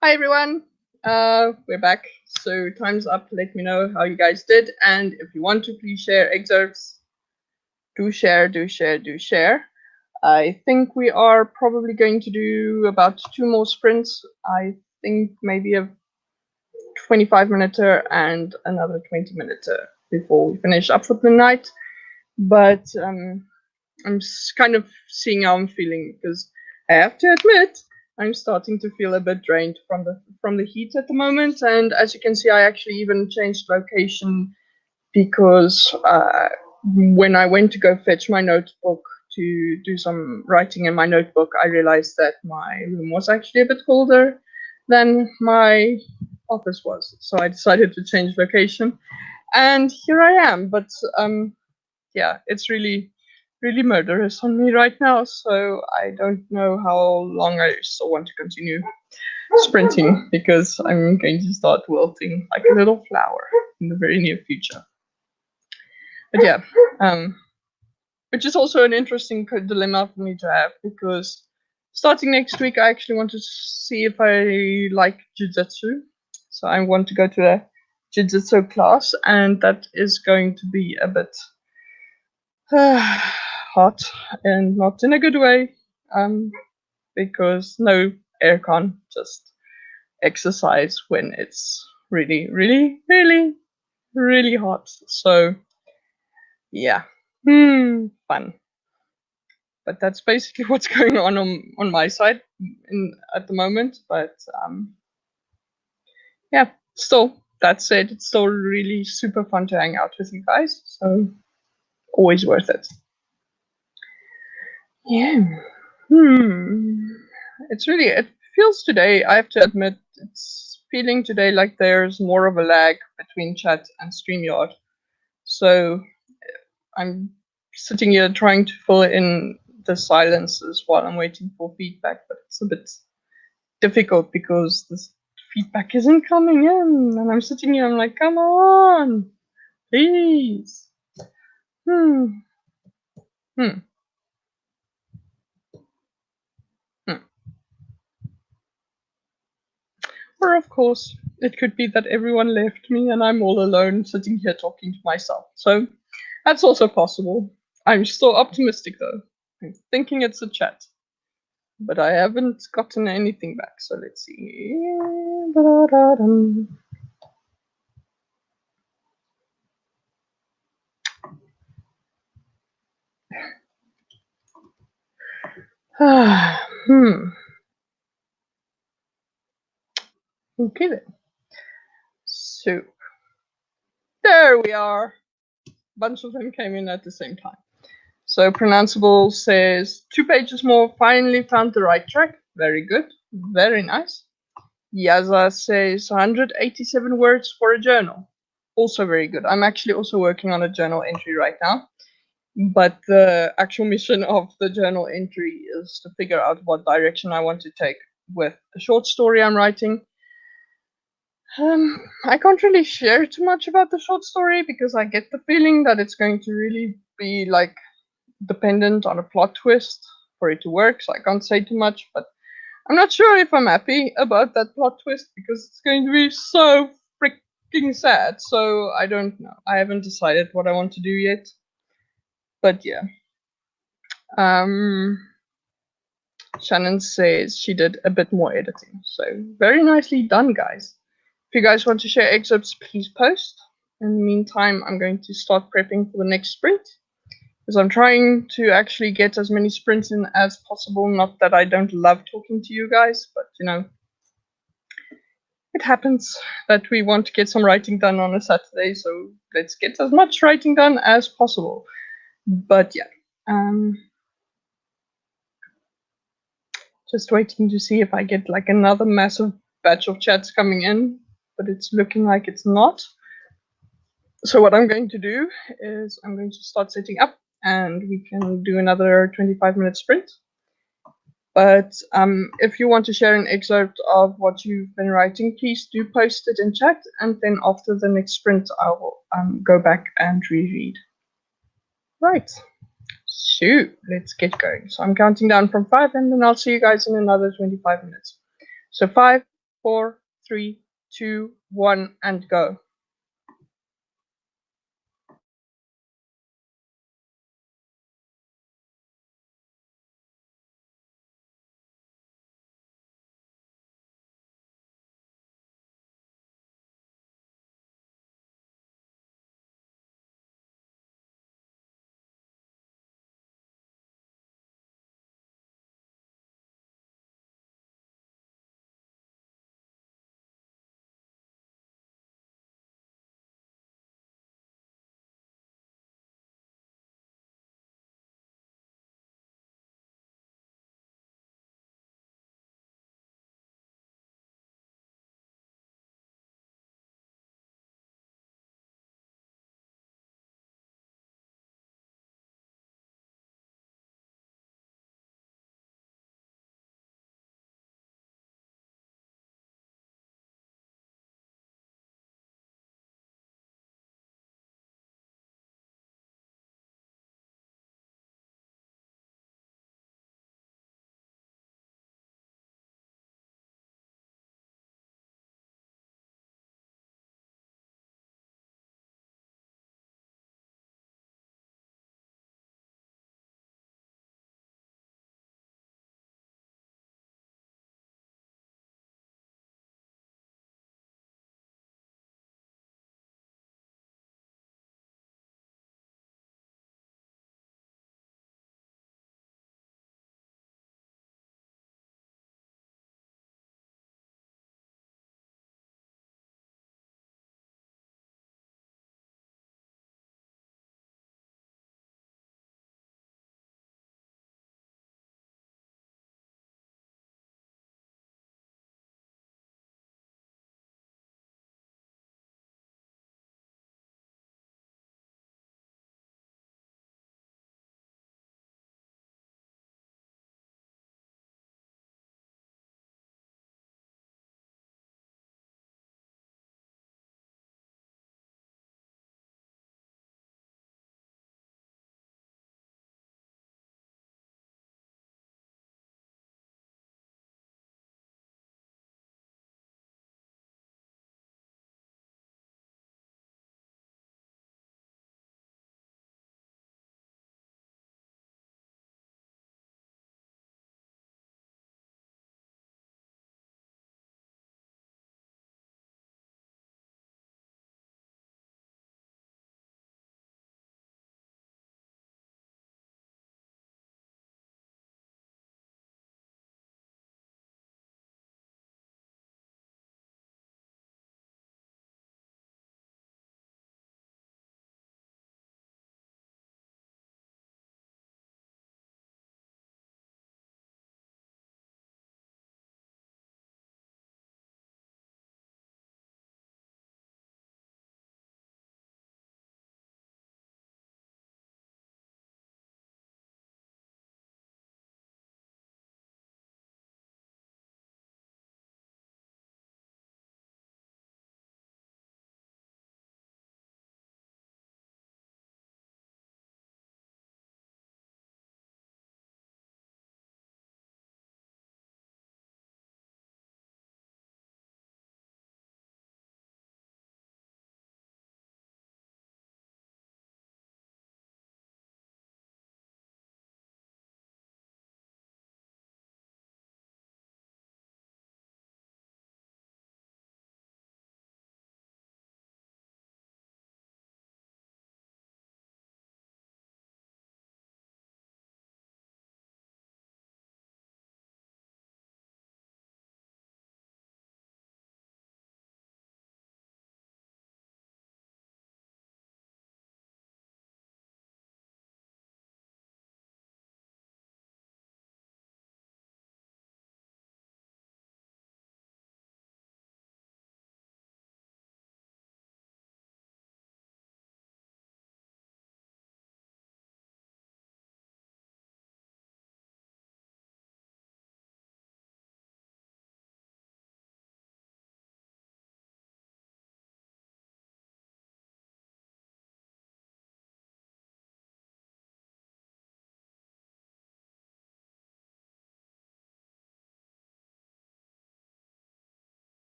Hi everyone, we're back. So time's up. Let me know how you guys did, and if you want to, please share excerpts. Do share, do share, do share. I think we are probably going to do about 2 more sprints. I think maybe a 25-minute and another 20-minute before we finish up for the night. But I'm kind of seeing how I'm feeling, because I have to admit I'm starting to feel a bit drained from the heat at the moment. And as you can see, I actually even changed location, because when I went to go fetch my notebook to do some writing in my notebook, I realized that my room was actually a bit colder than my office was. So I decided to change location, and here I am. But yeah, it's really murderous on me right now, so I don't know how long I still want to continue sprinting, because I'm going to start wilting like a little flower in the very near future. But yeah, which is also an interesting dilemma for me to have, because starting next week I actually want to see if I like jiu-jitsu. So I want to go to a jiu-jitsu class, and that is going to be a bit hot, and not in a good way, because no aircon, just exercise when it's really hot. So yeah, fun. But that's basically what's going on my side at the moment. But yeah, still, that said, it's still really super fun to hang out with you guys. So always worth it. Yeah. It feels today, I have to admit, it's feeling today like there's more of a lag between chat and StreamYard. So I'm sitting here trying to fill in the silences while I'm waiting for feedback, but it's a bit difficult because this feedback isn't coming in. And I'm sitting here, I'm like, come on, please. Hmm. Hmm. Or, of course, it could be that everyone left me and I'm all alone sitting here talking to myself. So that's also possible. I'm still optimistic though. I'm thinking it's a chat. But I haven't gotten anything back, so let's see. Okay then. So there we are. A bunch of them came in at the same time. So Pronounceable says 2 pages more, finally found the right track. Very good. Very nice. Yaza says 187 words for a journal. Also very good. I'm actually also working on a journal entry right now. But the actual mission of the journal entry is to figure out what direction I want to take with the short story I'm writing. I can't really share too much about the short story, because I get the feeling that it's going to really be like dependent on a plot twist for it to work, so I can't say too much, but I'm not sure if I'm happy about that plot twist, because it's going to be so freaking sad. So I don't know. I haven't decided what I want to do yet. But yeah. Shannon says she did a bit more editing. So very nicely done, guys. If you guys want to share excerpts, please post. In the meantime, I'm going to start prepping for the next sprint, because I'm trying to actually get as many sprints in as possible. Not that I don't love talking to you guys, but you know, it happens that we want to get some writing done on a Saturday, so let's get as much writing done as possible. But yeah, just waiting to see if I get like another massive batch of chats coming in, but it's looking like it's not. So what I'm going to do is I'm going to start setting up, and we can do another 25-minute sprint. But if you want to share an excerpt of what you've been writing, please do post it in chat, and then after the next sprint, I will go back and reread. Right. So let's get going. So I'm counting down from 5, and then I'll see you guys in another 25 minutes. So 5, 4, 3, 2, 1, and go.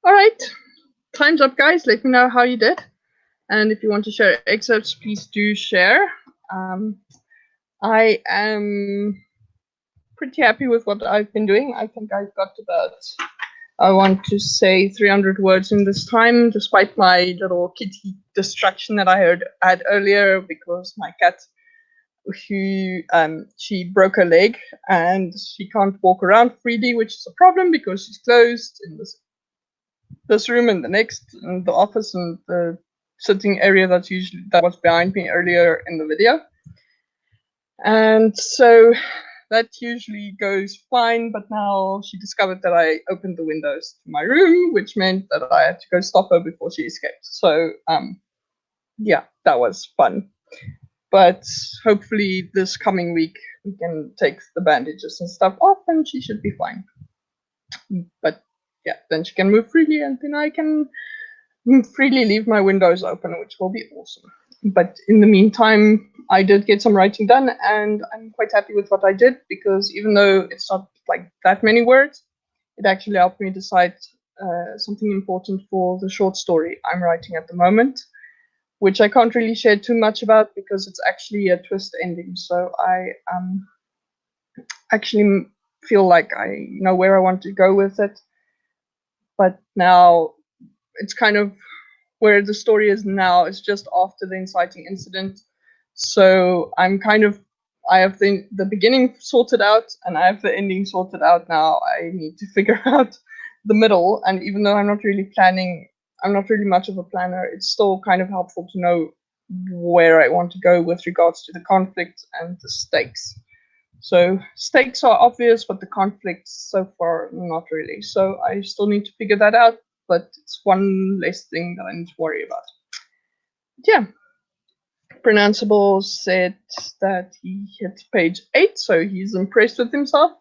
All right, time's up, guys. Let me know how you did. And if you want to share excerpts, please do share. I am pretty happy with what I've been doing. I think I've got about, I want to say 300 words in this time, despite my little kitty distraction that I had earlier because my cat, she broke her leg and she can't walk around freely, which is a problem because she's closed in this room and the next, and the office and the sitting area that was behind me earlier in the video. And so that usually goes fine, but now she discovered that I opened the windows to my room, which meant that I had to go stop her before she escaped. So yeah, that was fun. But hopefully this coming week we can take the bandages and stuff off and she should be fine. But yeah, then she can move freely and then I can freely leave my windows open, which will be awesome. But in the meantime, I did get some writing done and I'm quite happy with what I did because even though it's not like that many words, it actually helped me decide something important for the short story I'm writing at the moment, which I can't really share too much about because it's actually a twist ending. So I actually feel like I know where I want to go with it. But now it's kind of where the story is now. It's just after the inciting incident. So I'm kind of, I have the beginning sorted out and I have the ending sorted out now. I need to figure out the middle. And even though I'm not really planning, I'm not really much of a planner, it's still kind of helpful to know where I want to go with regards to the conflict and the stakes. So stakes are obvious, but the conflicts so far not really. So I still need to figure that out, but it's one less thing that I need to worry about. Yeah. Pronounceable said that he hit page 8, so he's impressed with himself.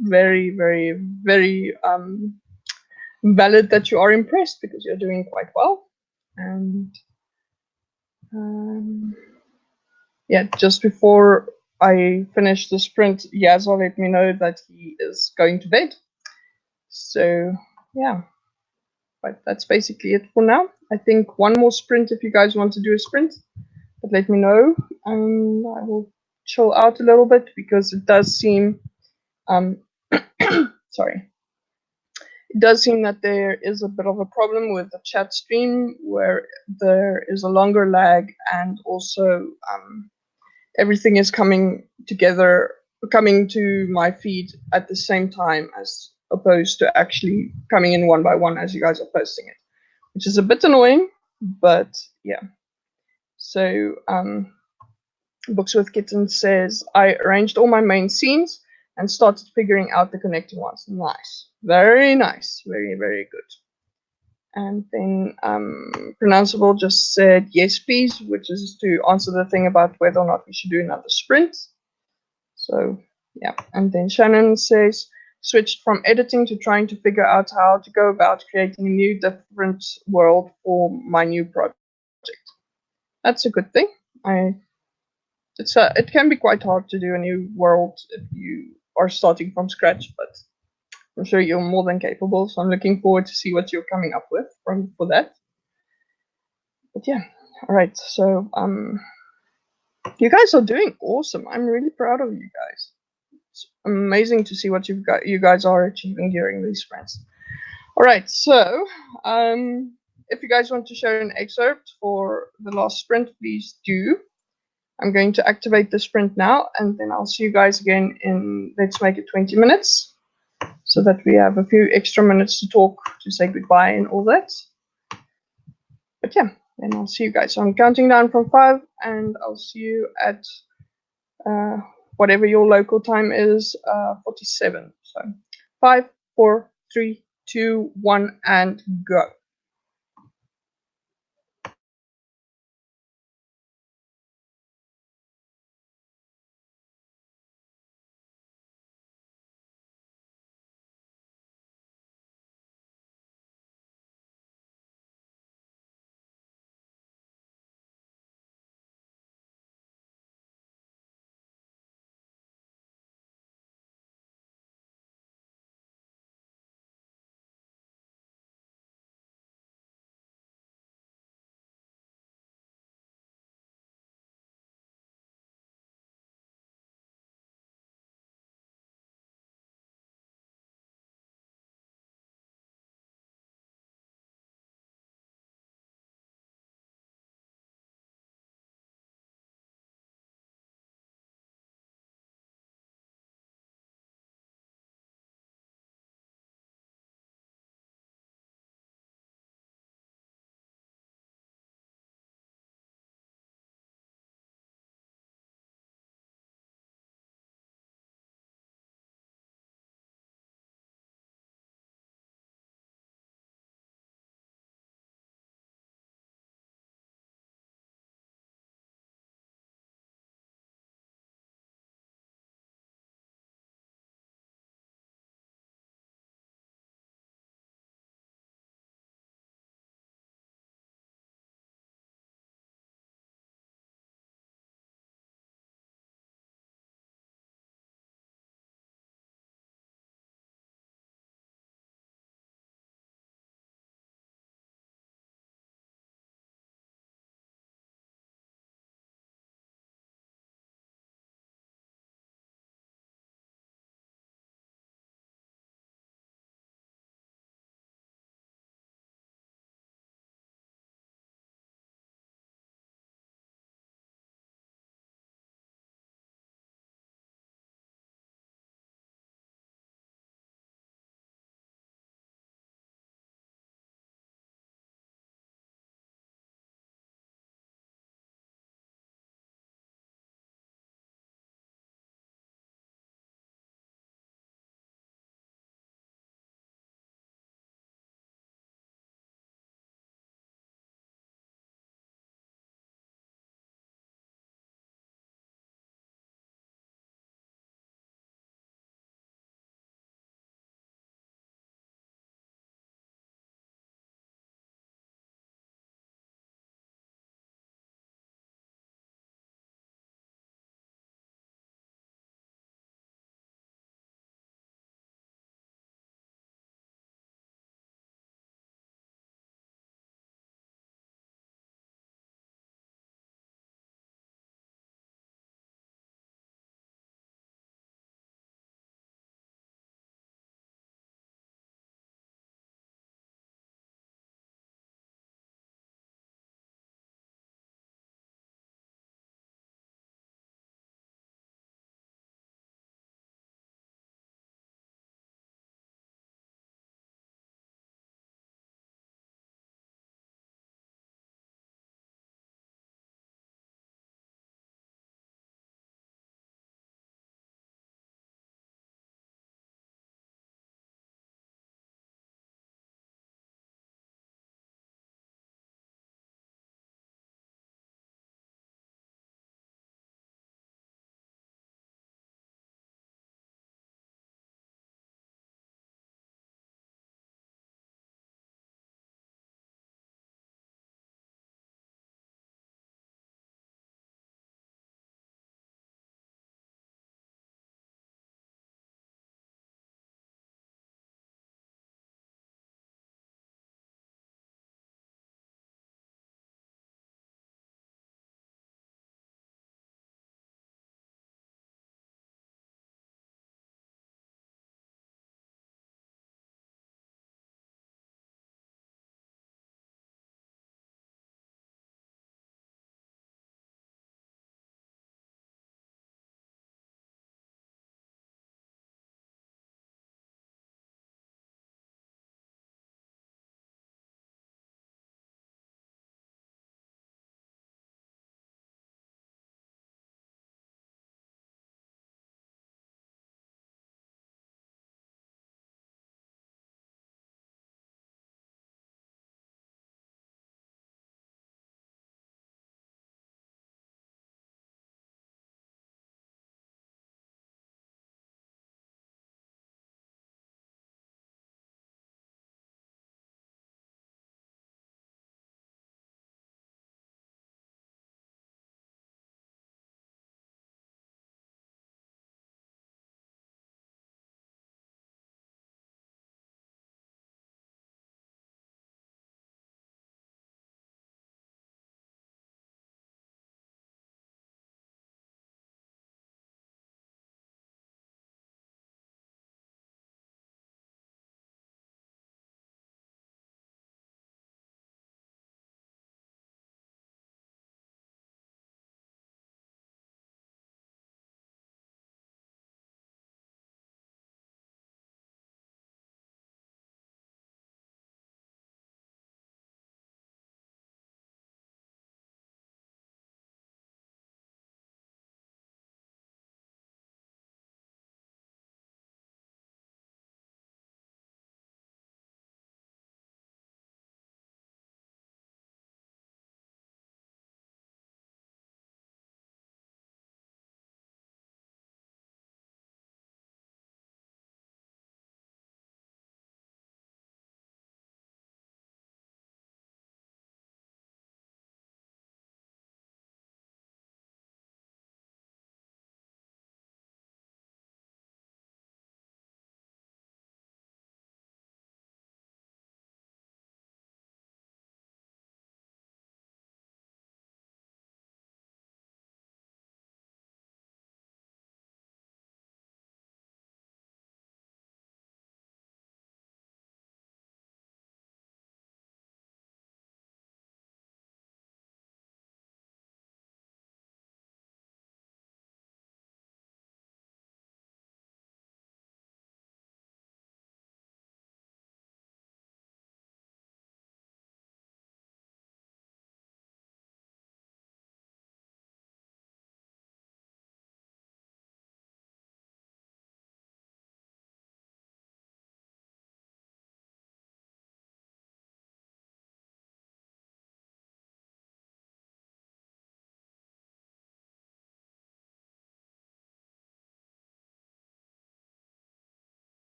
Very, very, very valid that you are impressed because you're doing quite well. And yeah, just before I finish the sprint, Yazza let me know that he is going to bed. So yeah, but that's basically it for now. I think one more sprint if you guys want to do a sprint, but let me know. I will chill out a little bit because it does seem, sorry, it does seem that there is a bit of a problem with the chat stream where there is a longer lag and also everything is coming together, coming to my feed at the same time as opposed to actually coming in one by one as you guys are posting it, which is a bit annoying, but yeah. So Books with Kittens says, I arranged all my main scenes and started figuring out the connecting ones. Nice. Very nice. Very, very good. And then Pronounceable just said, yes, please, which is to answer the thing about whether or not we should do another sprint. So, yeah. And then Shannon says, switched from editing to trying to figure out how to go about creating a new, different world for my new project. That's a good thing. It can be quite hard to do a new world if you are starting from scratch, but I'm sure you're more than capable. So I'm looking forward to see what you're coming up with for that. But yeah, all right. So you guys are doing awesome. I'm really proud of you guys. It's amazing to see what you guys are achieving during these sprints. All right. So if you guys want to share an excerpt for the last sprint, please do. I'm going to activate the sprint now, and then I'll see you guys again in, let's make it 20 minutes, so that we have a few extra minutes to talk, to say goodbye and all that. But yeah, then I'll see you guys. So I'm counting down from 5, and I'll see you at whatever your local time is, 47. So 5, 4, 3, 2, 1, and go.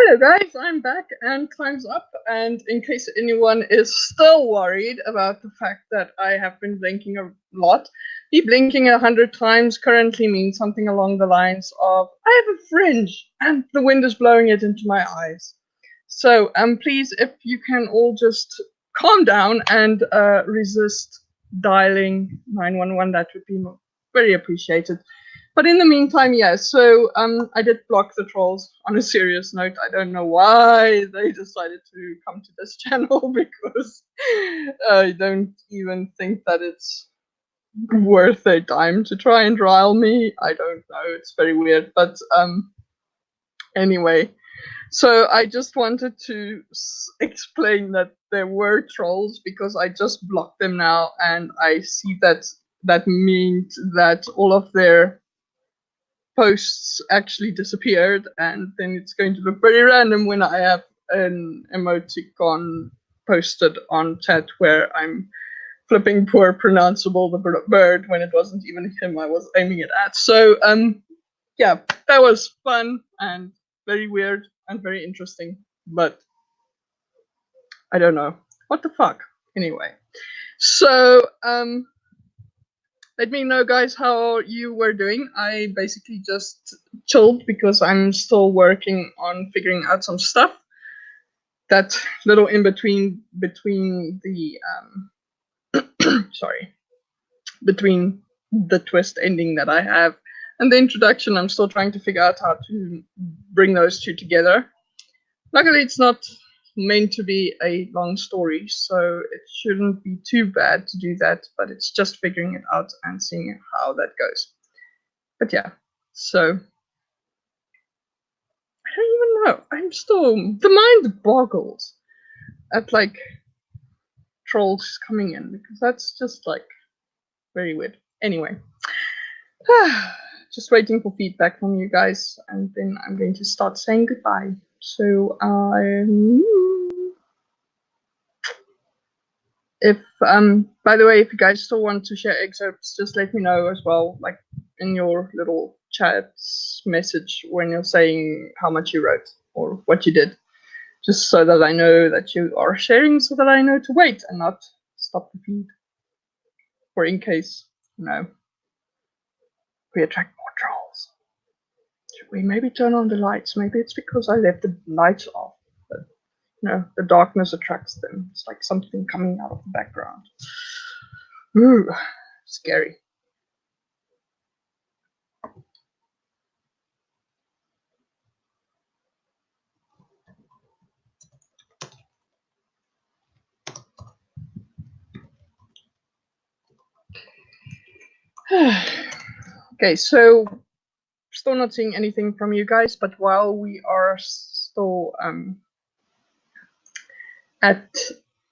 Hello guys, I'm back and time's up. And in case anyone is still worried about the fact that I have been blinking a lot, me blinking 100 times currently means something along the lines of I have a fringe and the wind is blowing it into my eyes. So please, if you can all just calm down and resist dialing 911, that would be very appreciated. But in the meantime, yes. So I did block the trolls. On a serious note, I don't know why they decided to come to this channel because I don't even think that it's worth their time to try and rile me. I don't know. It's very weird. But anyway, so I just wanted to explain that there were trolls because I just blocked them now, and I see that that means that all of their posts actually disappeared, and then it's going to look very random when I have an emoticon posted on chat where I'm flipping poor pronounceable the bird when it wasn't even him I was aiming it at. So yeah, that was fun and very weird and very interesting, but I don't know what the fuck. Anyway, so let me know, guys, how you were doing. I basically just chilled because I'm still working on figuring out some stuff. That little in between the sorry, between the twist ending that I have and the introduction, I'm still trying to figure out how to bring those two together. Luckily, it's not meant to be a long story, so it shouldn't be too bad to do that, but it's just figuring it out and seeing how that goes. But yeah, so I don't even know. I'm still, the mind boggles at like trolls coming in because that's just like very weird. Anyway, just waiting for feedback from you guys, and then I'm going to start saying goodbye. So if by the way, if you guys still want to share excerpts, just let me know as well, like in your little chat message when you're saying how much you wrote or what you did, just so that I know that you are sharing, so that I know to wait and not stop the feed. Or in case, you know, we attract more trolls. Should we maybe turn on the lights? Maybe it's because I left the lights off. But, you know, the darkness attracts them. It's like something coming out of the background. Ooh, scary. Okay, so still not seeing anything from you guys, but while we are still at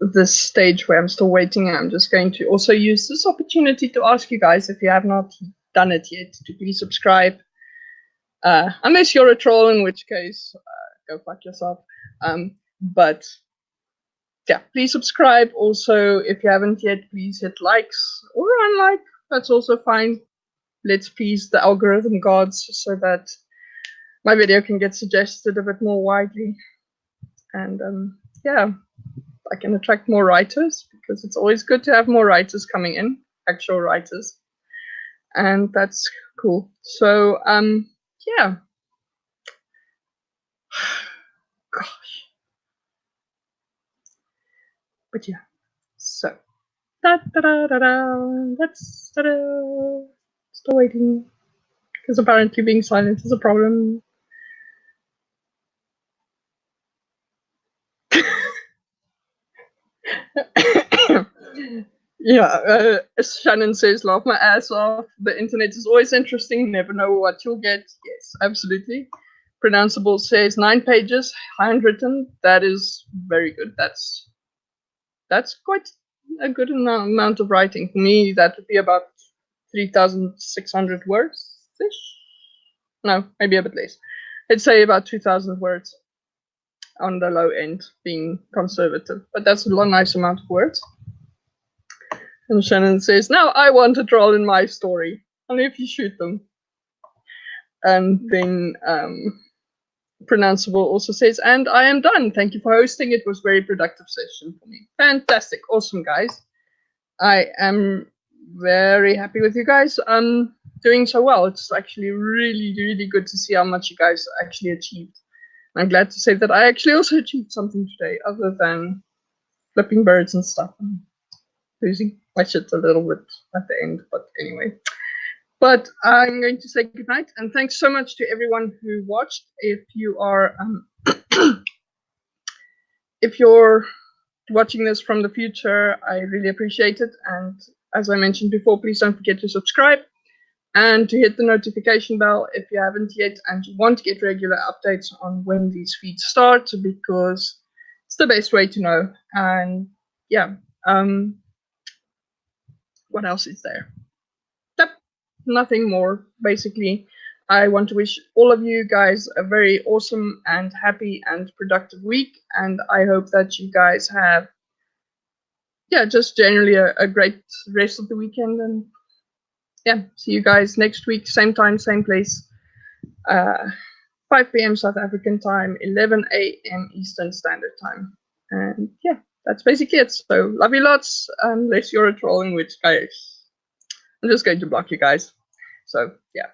this stage where I'm still waiting, I'm just going to also use this opportunity to ask you guys, if you have not done it yet, to please subscribe. Unless you're a troll, in which case, go fuck yourself. But yeah, please subscribe. Also, if you haven't yet, please hit likes or unlike. That's also fine. Let's please the algorithm gods so that my video can get suggested a bit more widely. And yeah, I can attract more writers, because it's always good to have more writers coming in, actual writers. And that's cool. So yeah. Gosh. But yeah. So that's still waiting. Because apparently being silent is a problem. Yeah, as Shannon says, laugh my ass off. The internet is always interesting, never know what you'll get. Yes, absolutely. Pronounceable says 9 pages, handwritten. That is very good. That's quite a good amount of writing. For me, that would be about 3,600 words ish. No, maybe a bit less. I'd say about 2,000 words on the low end, being conservative. But that's a nice amount of words. And Shannon says, now I want a troll in my story. Only if you shoot them. And then Pronounceable also says, and I am done. Thank you for hosting. It was a very productive session for me. Fantastic. Awesome, guys. I am very happy with you guys doing so well. It's actually really, really good to see how much you guys actually achieved. I'm glad to say that I actually also achieved something today other than flipping birds and stuff. I'm losing my shit a little bit at the end, but anyway. But I'm going to say goodnight and thanks so much to everyone who watched. If you are if you're watching this from the future, I really appreciate it. And as I mentioned before, please don't forget to subscribe and to hit the notification bell if you haven't yet and you want to get regular updates on when these feeds start, because it's the best way to know. And yeah, what else is there? Yep, nothing more. Basically, I want to wish all of you guys a very awesome and happy and productive week, and I hope that you guys have just generally a great rest of the weekend. And yeah, see you guys next week, same time, same place. 5 p.m. South African time, 11 a.m. Eastern Standard Time. And yeah, that's basically it. So love you lots, unless you're a troll, in which case I'm just going to block you guys. So yeah.